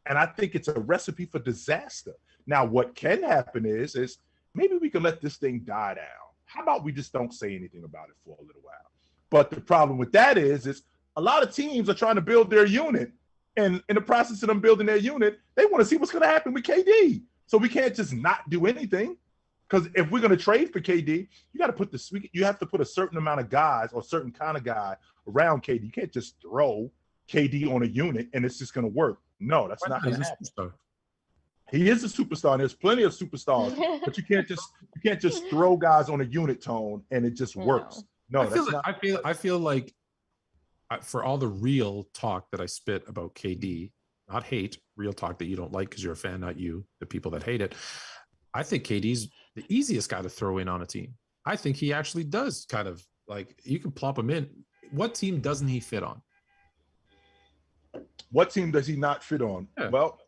Speaker 2: And I think it's a recipe for disaster. Now, what can happen is maybe we can let this thing die down. How about we just don't say anything about it for a little while? But the problem with that is a lot of teams are trying to build their unit. And in the process of them building their unit, they want to see what's going to happen with KD. So we can't just not do anything. Because if we're going to trade for KD, you have to put a certain amount of guys or a certain kind of guy around KD. You can't just throw KD on a unit and it's just going to work. No, that's not going to happen. He is a superstar, and there's plenty of superstars, but you can't just throw guys on a unit, Tone, and it just works. No,
Speaker 1: I feel like for all the real talk that I spit about KD, not hate, real talk that you don't like because you're a fan, not you, the people that hate it. I think KD's the easiest guy to throw in on a team. I think he actually does kind of like, you can plop him in. What team doesn't he fit on?
Speaker 2: What team does he not fit on? Yeah. Well,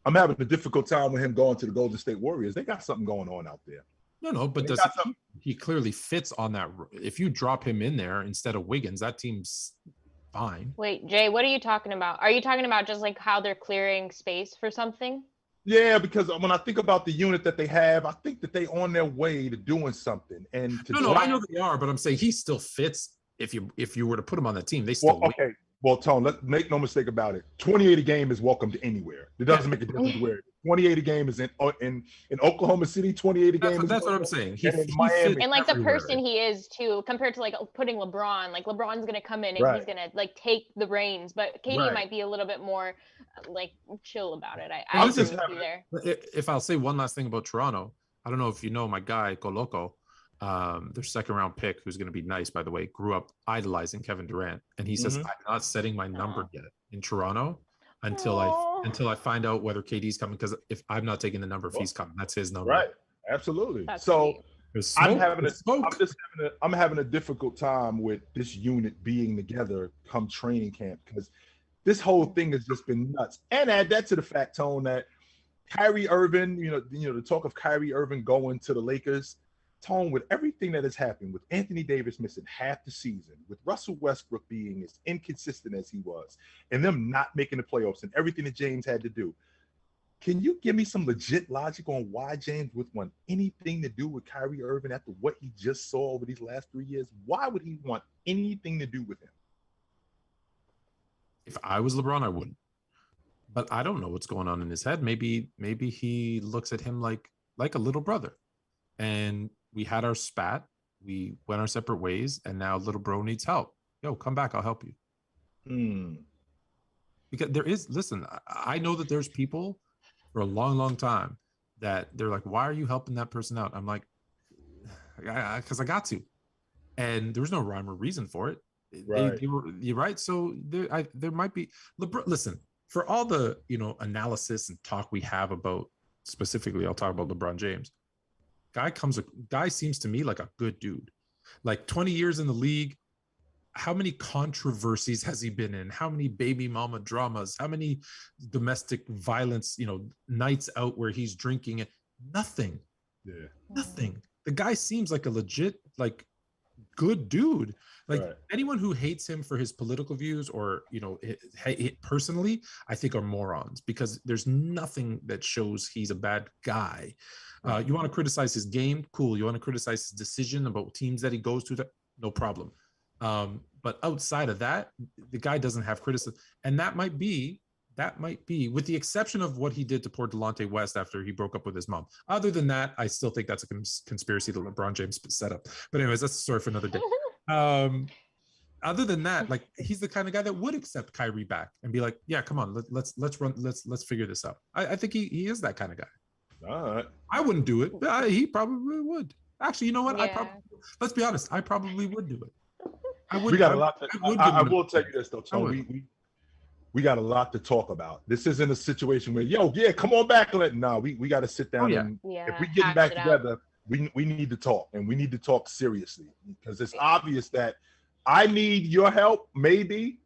Speaker 2: I'm having a difficult time with him going to the Golden State Warriors. They got something going on out there.
Speaker 1: No, but he clearly fits on that. If you drop him in there instead of Wiggins, that team's fine.
Speaker 3: Wait, Jay, what are you talking about? Are you talking about just like how they're clearing space for something?
Speaker 2: Yeah, because when I think about the unit that they have, I think that they on their way to doing something. And
Speaker 1: I know they are, but I'm saying he still fits. If you were to put him on that team, they still
Speaker 2: okay. Well, Tone, let's make no mistake about it. 28 a game is welcome to anywhere. It doesn't make a difference where. 28 a game is in Oklahoma City. 28 a game.
Speaker 1: That's what I'm saying.
Speaker 3: He Miami. And like the person he is too, compared to like putting LeBron. Like LeBron's gonna come in and he's gonna like take the reins, but KD might be a little bit more like chill about it. I agree with you there.
Speaker 1: If I'll say one last thing about Toronto, I don't know if you know my guy Coloco. their second round pick, who's going to be nice, by the way, grew up idolizing Kevin Durant. And he says, I'm not setting my number yet in Toronto until I find out whether KD's coming, because if I'm not taking the number, if he's coming, that's his number.
Speaker 2: Right. Absolutely.
Speaker 3: That's
Speaker 2: so
Speaker 3: sweet.
Speaker 2: I'm having a difficult time with this unit being together come training camp, because this whole thing has just been nuts. And add that to the fact, Tone, that Kyrie Irving, the talk of Kyrie Irving going to the Lakers, Tone, with everything that has happened, with Anthony Davis missing half the season, with Russell Westbrook being as inconsistent as he was, and them not making the playoffs and everything that James had to do. Can you give me some legit logic on why James would want anything to do with Kyrie Irving after what he just saw over these last 3 years? Why would he want anything to do with him?
Speaker 1: If I was LeBron, I wouldn't. But I don't know what's going on in his head. Maybe he looks at him like a little brother. And we had our spat. We went our separate ways. And now little bro needs help. Yo, come back. I'll help you. Because listen, I know that there's people for a long, long time that they're like, why are you helping that person out? I'm like, because I got to. And there was no rhyme or reason for it.
Speaker 2: Right.
Speaker 1: You're right. So there might be. Listen, for all the analysis and talk we have about, specifically, I'll talk about LeBron James. Guy seems to me like a good dude. Like 20 years in the league. How many controversies has he been in? How many baby mama dramas? How many domestic violence, nights out where he's drinking it? Nothing. Yeah. Nothing. The guy seems like a legit, good dude. Anyone who hates him for his political views or, personally, I think are morons, because there's nothing that shows he's a bad guy. You want to criticize his game? Cool. You want to criticize his decision about teams that he goes to? No problem. But outside of that, the guy doesn't have criticism. And that might be, with the exception of what he did to poor Delonte West after he broke up with his mom. Other than that, I still think that's a conspiracy that LeBron James set up. But anyways, that's a story for another day. Other than that, he's the kind of guy that would accept Kyrie back and be like, yeah, come on, let's figure this out. I think he is that kind of guy.
Speaker 2: All right.
Speaker 1: I wouldn't do it, but he probably would. Actually, you know what?
Speaker 3: Yeah.
Speaker 1: Let's be honest. I probably would do it.
Speaker 2: We got a lot. I will tell you this though, Tony. We got a lot to talk about. This isn't a situation where, come on back. We got to sit down. And if we get back together, we need to talk, and we need to talk seriously, because it's obvious that I need your help, maybe,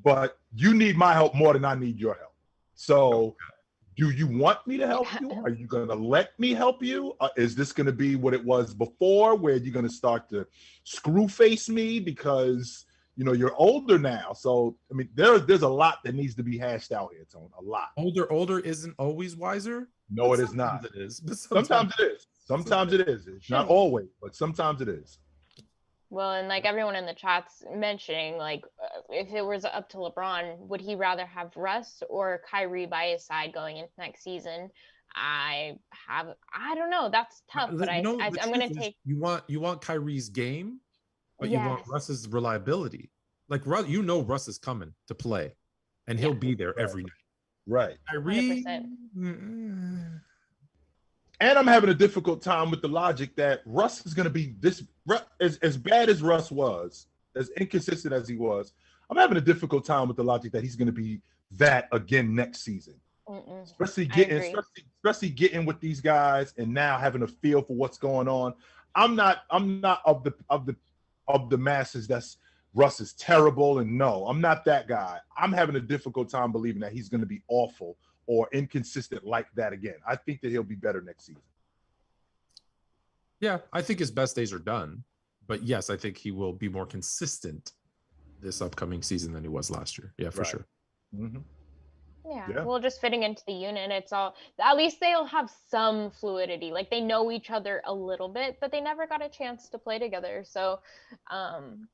Speaker 2: but you need my help more than I need your help. So do you want me to help you? Are you going to let me help you? Is this going to be what it was before, where you're going to start to screw face me because, you're older now? So, I mean, there's a lot that needs to be hashed out here, Tone. A lot.
Speaker 1: Older isn't always wiser.
Speaker 2: No, it is not.
Speaker 1: It is.
Speaker 2: Sometimes it is. Sometimes it is. It's not always, but sometimes it is.
Speaker 3: Well, and everyone in the chat's mentioning, if it was up to LeBron, would he rather have Russ or Kyrie by his side going into next season? I don't know. That's tough, but I'm going to take.
Speaker 1: You want Kyrie's game, but you want Russ's reliability. Russ is coming to play, and he'll be there every night.
Speaker 2: Right.
Speaker 1: Kyrie.
Speaker 3: 100%.
Speaker 2: And I'm having a difficult time with the logic that Russ is going to be this as bad as Russ was, as inconsistent as he was. I'm having a difficult time with the logic that he's going to be that again next season. Especially getting with these guys and now having a feel for what's going on. I'm not of the masses that's Russ is terrible, and no, I'm not that guy. I'm having a difficult time believing that he's going to be awful or inconsistent like that again. I think that he'll be better next season.
Speaker 1: Yeah, I think his best days are done. But yes, I think he will be more consistent this upcoming season than he was last year. Yeah, for sure.
Speaker 2: Mm-hmm.
Speaker 3: Yeah, well, just fitting into the unit, it's all, at least they'll have some fluidity. They know each other a little bit, but they never got a chance to play together. So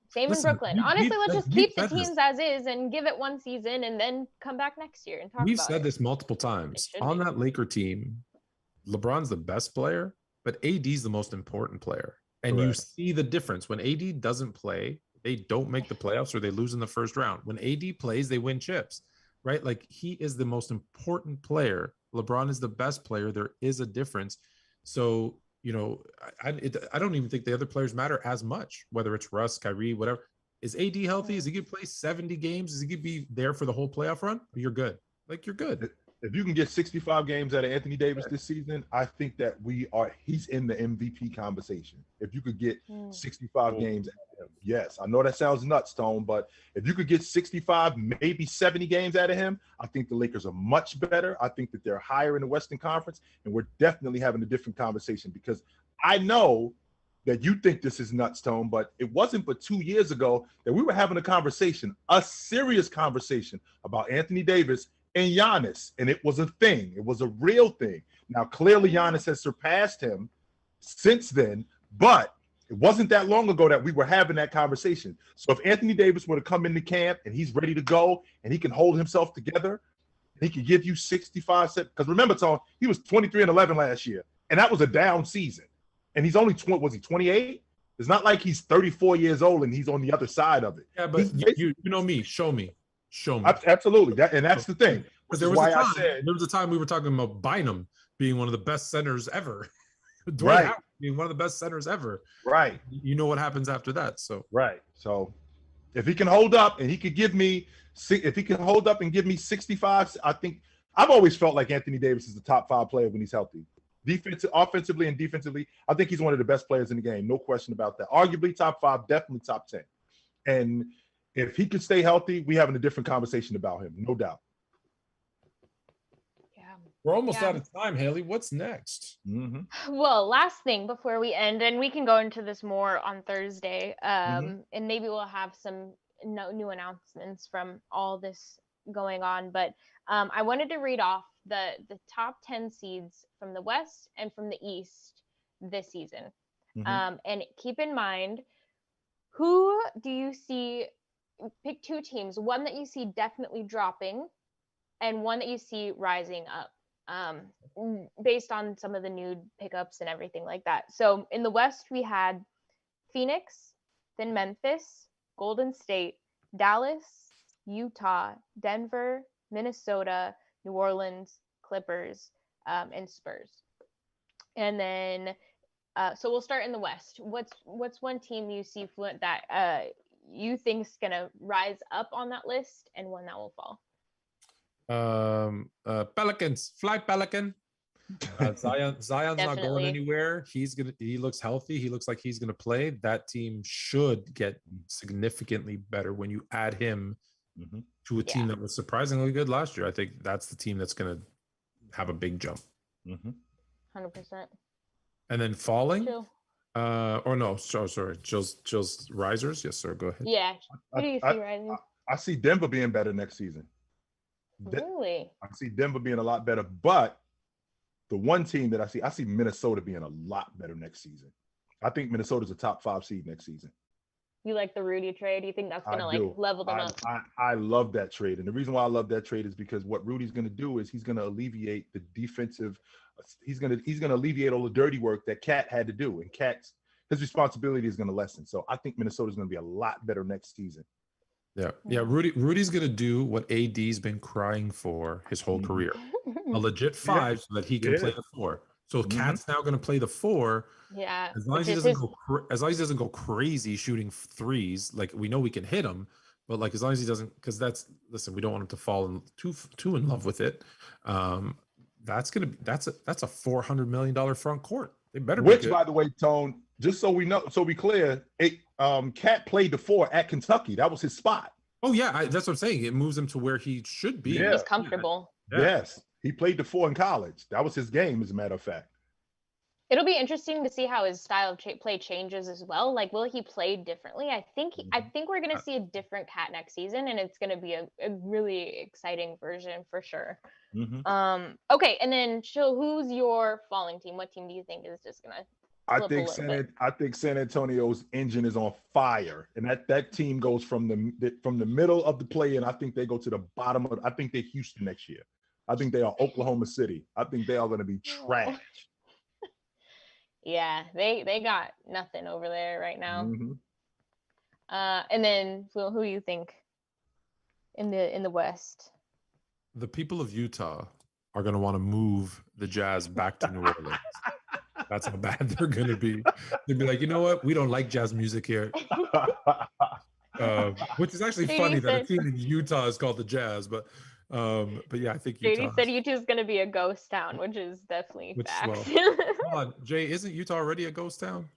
Speaker 3: same in Brooklyn. Honestly, let's just keep the teams as is and give it one season and then come back next year and talk about it.
Speaker 1: We've said this multiple times. On that Laker team, LeBron's the best player, but AD's the most important player. And you see the difference. When AD doesn't play, they don't make the playoffs or they lose in the first round. When AD plays, they win chips. Right? He is the most important player. LeBron is the best player. There is a difference. So, you know, I don't even think the other players matter as much, whether it's Russ, Kyrie, whatever. Is AD healthy? Is he going to play 70 games? Is he going to be there for the whole playoff run? You're good. Like, you're good.
Speaker 2: If you can get 65 games out of Anthony Davis this season, I think that he's in the MVP conversation. If you could get 65 games out of him. Yes, I know that sounds nuts, Tone, but if you could get 65, maybe 70 games out of him, I think the Lakers are much better. I think that they're higher in the Western Conference, and we're definitely having a different conversation, because I know that you think this is nuts, Tone, but it wasn't but 2 years ago that we were having a serious conversation about Anthony Davis and Giannis, and it was a thing. It was a real thing. Now, clearly, Giannis has surpassed him since then, but it wasn't that long ago that we were having that conversation. So if Anthony Davis were to come into camp and he's ready to go and he can hold himself together, he could give you 65 cents. Because remember, Tone, he was 23-11 last year, and that was a down season. And he's only 28? It's not like he's 34 years old and he's on the other side of it.
Speaker 1: Yeah, but you know me. Show me.
Speaker 2: Absolutely. That's the thing.
Speaker 1: Because there was a time we were talking about Bynum being one of the best centers ever. Dwight Howard being one of the best centers ever.
Speaker 2: Right.
Speaker 1: You know what happens after that. So
Speaker 2: right. So if he can hold up and he could give me 65, I think I've always felt like Anthony Davis is the top 5 player when he's healthy. Offensively and defensively, I think he's one of the best players in the game. No question about that. Arguably top 5, definitely top 10. And if he could stay healthy, we having a different conversation about him, no doubt.
Speaker 3: Yeah.
Speaker 1: We're almost out of time, Haley. What's next?
Speaker 3: Well, last thing before we end, and we can go into this more on Thursday, and maybe we'll have some new announcements from all this going on. But I wanted to read off the top 10 seeds from the West and from the East this season. And keep in mind, who do you see? Pick 2 teams, one that you see definitely dropping and one that you see rising up, based on some of the new pickups and everything like that. So in the West, we had Phoenix, then Memphis, Golden State, Dallas, Utah, Denver, Minnesota, New Orleans, Clippers, and Spurs. And then, so we'll start in the West. What's one team you see, Fluent, that you think is gonna rise up on that list, and one that will fall?
Speaker 1: Pelicans, fly Pelican. Zion's not going anywhere. He looks healthy. He looks like he's gonna play. That team should get significantly better when you add him to a team that was surprisingly good last year. I think that's the team that's gonna have a big jump.
Speaker 3: 100%.
Speaker 1: And then falling.
Speaker 3: Chill.
Speaker 2: Sorry.
Speaker 1: Chill's risers. Yes, sir. Go ahead.
Speaker 3: Yeah. Who do you see rising?
Speaker 2: I see Denver being better next season.
Speaker 3: Really?
Speaker 2: I see Denver being a lot better, but the one team that I see Minnesota being a lot better next season. I think Minnesota's a top 5 seed next season.
Speaker 3: You like the Rudy trade? Do you think that's gonna level them up?
Speaker 2: I love that trade, and the reason why I love that trade is because what Rudy's gonna do is he's gonna alleviate the defensive. He's gonna alleviate all the dirty work that Cat had to do, and his responsibility is gonna lessen. So I think Minnesota's gonna be a lot better next season.
Speaker 1: Yeah. Rudy's gonna do what AD's been crying for his whole career, a legit 5, so that he can play the 4. So Cat's now gonna play the 4.
Speaker 3: Yeah.
Speaker 1: As long as he doesn't go crazy shooting threes, like we know we can hit him, but like as long as he doesn't, because we don't want him to fall too in love with it. That's a $400 million front court. They better be good.
Speaker 2: By the way, Tone, just so we know, so we clear, Cat played the 4 at Kentucky. That was his spot.
Speaker 1: Oh yeah, that's what I'm saying. It moves him to where he should be.
Speaker 3: He's comfortable.
Speaker 2: Yeah. Yes, he played the 4 in college. That was his game, as a matter of fact.
Speaker 3: It'll be interesting to see how his style of play changes as well. Like, will he play differently? I think we're going to see a different Cat next season, and it's going to be a really exciting version for sure. Okay, and then Chill, who's your falling team? What team do you think is just going to? I
Speaker 2: think San Antonio's engine is on fire, and that team goes from the middle of the play, and I think they go to the bottom of. I think they're Houston next year. I think they are Oklahoma City. I think they are going to be trash.
Speaker 3: Yeah, they got nothing over there right now. And then who do you think in the West?
Speaker 1: The people of Utah are going to want to move the Jazz back to New Orleans. That's how bad they're going to be. They'd be like, you know what? We don't like jazz music here. Which is actually funny that a team in Utah is called the Jazz, but yeah, I think Utah.
Speaker 3: Jeanie said Utah's going to be a ghost town, which is definitely facts.
Speaker 1: Well, hold on, Jay, isn't Utah already a ghost town?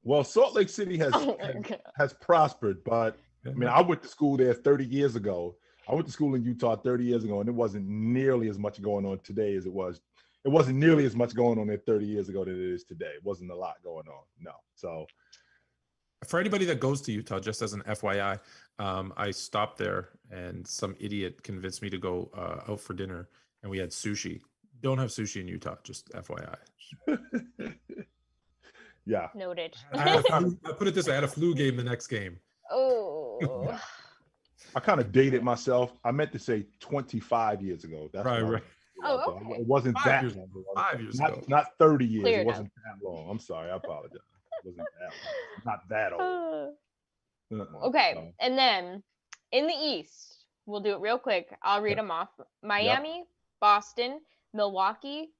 Speaker 2: Well, Salt Lake City has prospered, but I mean, I went to school there 30 years ago. I went to school in Utah 30 years ago, and it wasn't nearly as much going on today as it was. It wasn't nearly as much going on there 30 years ago than it is today. It wasn't a lot going on. No. So
Speaker 1: for anybody that goes to Utah, just as an FYI, I stopped there and some idiot convinced me to go out for dinner, and we had sushi. Don't have sushi in Utah, just FYI.
Speaker 2: Yeah.
Speaker 3: Noted.
Speaker 1: I put it this way, I had a flu game the next game.
Speaker 3: Oh.
Speaker 2: I kind of dated myself. I meant to say 25 years ago. That's
Speaker 1: right.
Speaker 3: Oh, okay.
Speaker 2: It wasn't
Speaker 1: 5 years ago. 5 years ago.
Speaker 2: Not 30 years.
Speaker 3: Clear
Speaker 2: it wasn't that long. I'm sorry. I apologize. It wasn't that long. Not that old.
Speaker 3: Okay. And then in the East, we'll do it real quick. I'll read them off. Miami, Boston, Milwaukee,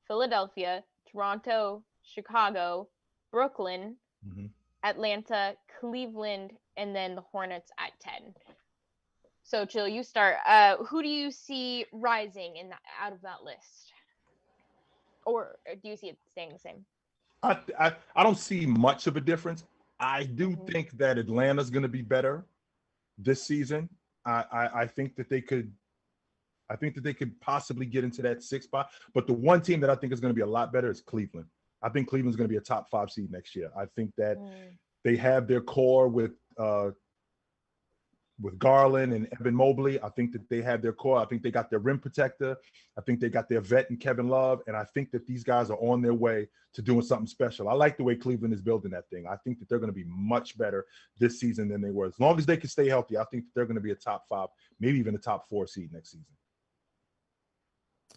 Speaker 3: Philadelphia, Toronto, Chicago, Brooklyn, Atlanta, Cleveland, and then the Hornets at 10. So, Chill, you start. Who do you see rising out of that list? Or do you see it staying the same?
Speaker 2: I don't see much of a difference. I do think that Atlanta's going to be better this season. I think that they could possibly get into that 6th spot. But the one team that I think is going to be a lot better is Cleveland. I think Cleveland's going to be a top 5 seed next year. I think that they have their core with Garland and Evan Mobley. I think that they have their core. I think they got their rim protector. I think they got their vet in Kevin Love. And I think that these guys are on their way to doing something special. I like the way Cleveland is building that thing. I think that they're going to be much better this season than they were. As long as they can stay healthy, I think that they're going to be a top 5, maybe even a top 4 seed next season.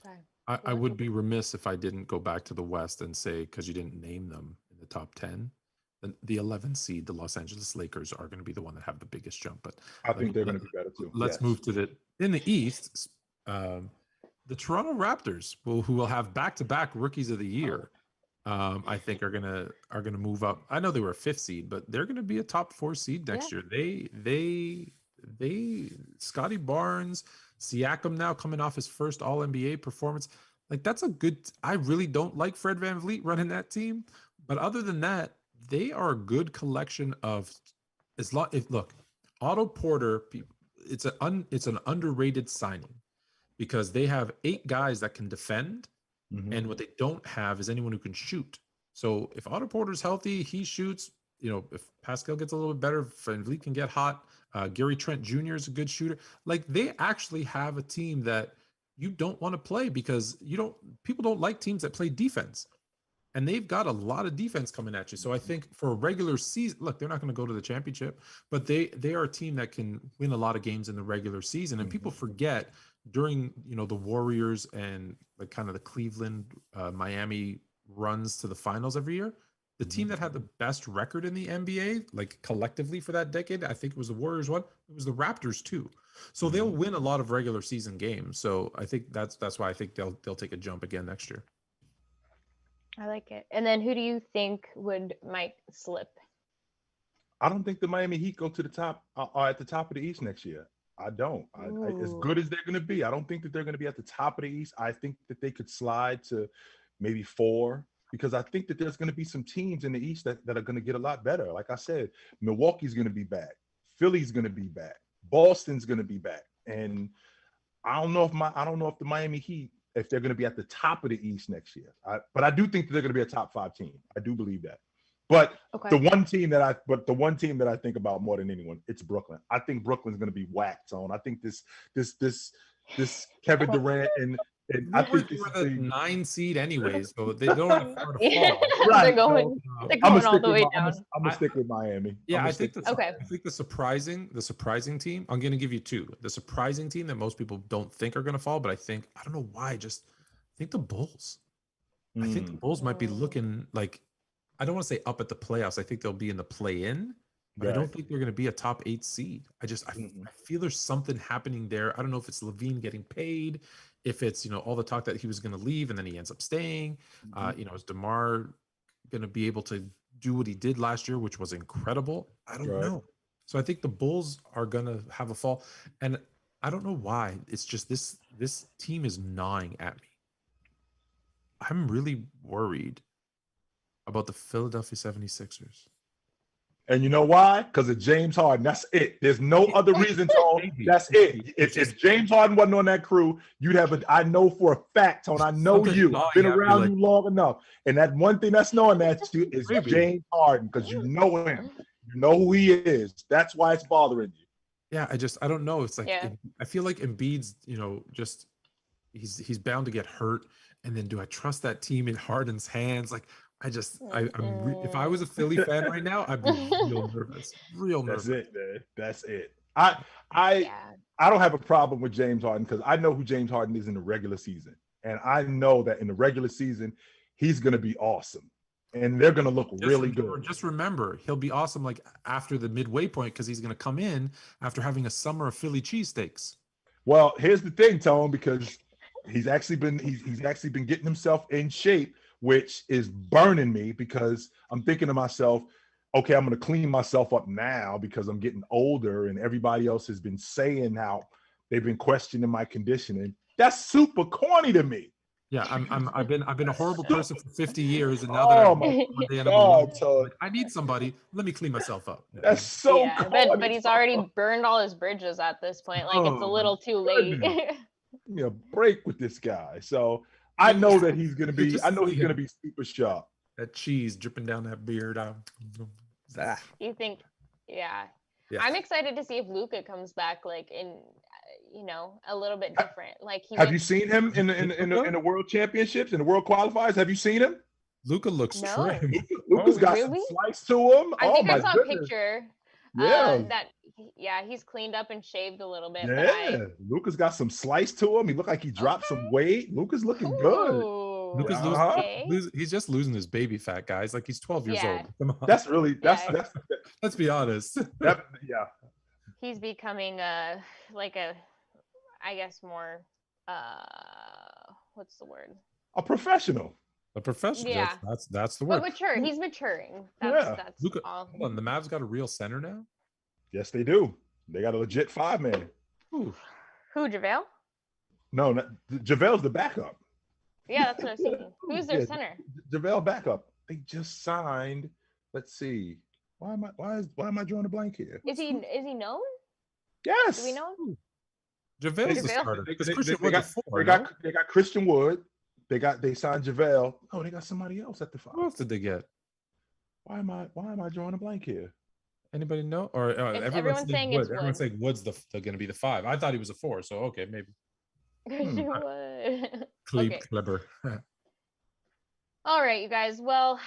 Speaker 3: Okay.
Speaker 1: I would be remiss if I didn't go back to the West and say, because you didn't name them in the top 10, the 11th seed, the Los Angeles Lakers, are going to be the one that have the biggest jump. But
Speaker 2: I think they're going to be better too.
Speaker 1: Let's move to in the East. The Toronto Raptors, who will have back-to-back Rookies of the Year, I think are gonna move up. I know they were a 5th seed, but they're going to be a top 4 seed next year. They Scotty Barnes, Siakam now coming off his first All-NBA performance. Like, that's a good. I really don't like Fred VanVleet running that team, but other than that, they are a good collection of. Look, Otto Porter, it's an underrated signing because they have 8 guys that can defend, and what they don't have is anyone who can shoot. So if Otto Porter's healthy, he shoots. You know, if Pascal gets a little bit better, VanVleet can get hot. Gary Trent Jr. is a good shooter. Like, they actually have a team that you don't want to play because people don't like teams that play defense. And they've got a lot of defense coming at you. So I think for a regular season, look, they're not going to go to the championship, but they are a team that can win a lot of games in the regular season. And people forget during, the Warriors and like kind of the Cleveland, Miami runs to the finals every year, the team that had the best record in the NBA, like collectively for that decade, I think it was the Warriors one. It was the Raptors too. So they'll win a lot of regular season games. So I think that's why I think they'll take a jump again next year.
Speaker 3: I like it. And then who do you think might slip?
Speaker 2: I don't think the Miami Heat go to the top are at the top of the East next year. I don't. As good as they're going to be, I don't think that they're going to be at the top of the East. I think that they could slide to maybe 4 because I think that there's going to be some teams in the East that are going to get a lot better. Like I said, Milwaukee's going to be back. Philly's going to be back. Boston's going to be back. And I don't know if the Miami Heat, if they're going to be at the top of the East next year. But I do think that they're going to be a top 5 team. I do believe that. But the one team that I think about more than anyone, it's Brooklyn. I think Brooklyn's going to be whacked on. I think this Kevin Durant and I think
Speaker 1: they were the 9 seed anyways, so they don't have far to fall.
Speaker 2: Right.
Speaker 3: They're going all the way down.
Speaker 2: I'm gonna stick with Miami.
Speaker 1: Yeah, I think the surprising team. I'm going to give you 2. The surprising team that most people don't think are going to fall, but I don't know why. I think the Bulls. I think the Bulls might be looking like, I don't want to say up at the playoffs. I think they'll be in the play-in. But I don't think they're going to be a top 8 seed. I feel there's something happening there. I don't know if it's Levine getting paid, if it's, all the talk that he was going to leave and then he ends up staying. Is DeMar going to be able to do what he did last year, which was incredible? I don't
Speaker 2: Right.
Speaker 1: know. So I think the Bulls are going to have a fall. And I don't know why. It's just this team is gnawing at me. I'm really worried about the Philadelphia 76ers.
Speaker 2: And you know why? Because of James Harden. That's it. There's no other reason, Tone.
Speaker 1: Maybe.
Speaker 2: That's it. If James Harden wasn't on that crew, you'd have a. I know for a fact, Tone. I know
Speaker 1: Something
Speaker 2: you.
Speaker 1: gnawing
Speaker 2: I've been
Speaker 1: at me,
Speaker 2: around
Speaker 1: like-
Speaker 2: you long enough, and that one thing that's knowing that you is
Speaker 1: Maybe.
Speaker 2: James Harden because you know him. You know who he is. That's why it's bothering you.
Speaker 1: Yeah, I don't know. It's like
Speaker 3: Yeah.
Speaker 1: I feel like Embiid's, just he's bound to get hurt. And then do I trust that team in Harden's hands? Like if I was a Philly fan right now, I'd be real nervous. Real nervous.
Speaker 2: That's it, man. That's it. I don't have a problem with James Harden because I know who James Harden is in the regular season. And I know that in the regular season, he's going to be awesome. And they're going to look really good.
Speaker 1: Just remember, he'll be awesome like after the midway point because he's going to come in after having a summer of Philly cheesesteaks.
Speaker 2: Well, here's the thing, Tone, because he's actually been getting himself in shape, which is burning me because I'm thinking to myself, okay, I'm going to clean myself up now because I'm getting older and everybody else has been saying how they've been questioning my conditioning. That's super corny to me.
Speaker 1: Yeah, I've been a horrible person for 50 years, and now that I'm one day and I'm alone, like, I need somebody. Let me clean myself up.
Speaker 2: That's so corny.
Speaker 3: but he's already burned all his bridges at this point. Like it's a little too late.
Speaker 2: Give me a break with this guy. So I know that he's gonna be. I know he's gonna be super sharp.
Speaker 1: That cheese dripping down that beard.
Speaker 3: You think? Yeah.
Speaker 1: Yeah.
Speaker 3: I'm excited to see if Luka comes back, like in, a little bit different. Like
Speaker 2: Have you seen him in the World Championships in the World Qualifiers? Have you seen him?
Speaker 1: Luka looks
Speaker 3: No.
Speaker 1: trim.
Speaker 2: Luka's got some slice to him.
Speaker 3: I think I saw a picture.
Speaker 2: Yeah.
Speaker 3: He's cleaned up and shaved a little bit.
Speaker 2: Yeah, Luka's got some slice to him. He looked like he dropped some weight. Luka's looking good.
Speaker 1: Luka's he's just losing his baby fat, guys. Like he's 12 years old. Come on.
Speaker 2: That's
Speaker 1: Let's be honest.
Speaker 3: He's becoming I guess more what's the word?
Speaker 2: A professional.
Speaker 1: A professional.
Speaker 3: Yeah.
Speaker 1: That's the word.
Speaker 3: But mature. He's maturing. That's
Speaker 1: Luka,
Speaker 3: all.
Speaker 1: hold on, the Mavs got a real center now?
Speaker 2: Yes, they do. They got a legit 5-man.
Speaker 3: Who, JaVale?
Speaker 2: No, JaVale's the backup.
Speaker 3: Yeah, that's what I was thinking. Who's their center?
Speaker 2: JaVale backup. They just signed. Let's see. Why am I drawing a blank here?
Speaker 3: Is he known?
Speaker 2: Yes.
Speaker 3: Do we know him?
Speaker 1: JaVale's the starter.
Speaker 2: They got Christian Wood. They signed JaVale. Oh, they got somebody else at the 5.
Speaker 1: Who else did they get?
Speaker 2: Why am I drawing a blank here?
Speaker 1: Anybody know? Or
Speaker 3: everyone's saying
Speaker 1: Wood.
Speaker 3: it's Wood.
Speaker 1: Everyone's saying Wood's going to be the 5. I thought he was a 4, so okay, maybe.
Speaker 3: Christian Wood.
Speaker 1: Clever.
Speaker 3: All right, you guys. Well,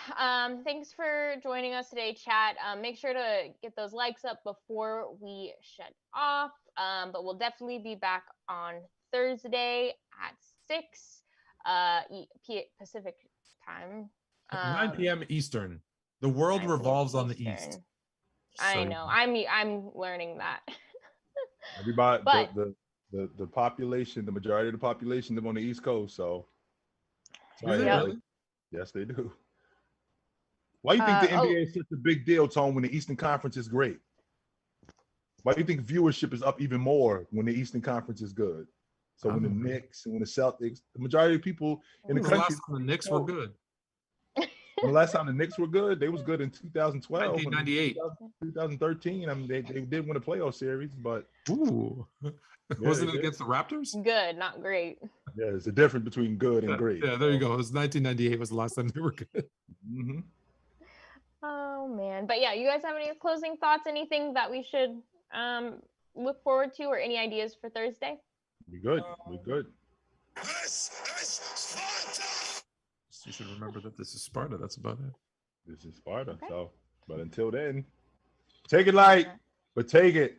Speaker 3: thanks for joining us today, chat. Make sure to get those likes up before we shut off. But we'll definitely be back on Thursday at 6 Pacific time.
Speaker 1: 9 p.m. Eastern. The world revolves on the East.
Speaker 3: I know. I'm learning that.
Speaker 2: Everybody,
Speaker 3: but,
Speaker 2: the population, the majority of the population live on the East Coast, so.
Speaker 1: Really?
Speaker 2: Yes, they do. Why do you think the NBA is such a big deal, Tone, when the Eastern Conference is great? Why do you think viewership is up even more when the Eastern Conference is good? So when the Knicks and when the Celtics, the majority of people in the country.
Speaker 1: The last time the Knicks were good.
Speaker 2: The last time the Knicks were good, they was good in 2012.
Speaker 1: 1998.
Speaker 2: 2013. I mean, they did win a playoff series, but.
Speaker 1: Ooh. Wasn't it against the Raptors?
Speaker 3: Good, not great.
Speaker 2: Yeah, there's a difference between good and great.
Speaker 1: Yeah, there you go. It was 1998 was the last time they were good.
Speaker 2: Mm-hmm.
Speaker 3: Oh, man. But yeah, you guys have any closing thoughts? Anything that we should look forward to or any ideas for Thursday?
Speaker 2: We're good. We're good.
Speaker 4: This is Sparta!
Speaker 1: You should remember that this is Sparta. That's about it.
Speaker 2: This is Sparta. Okay. So, but until then, take it light, but take it.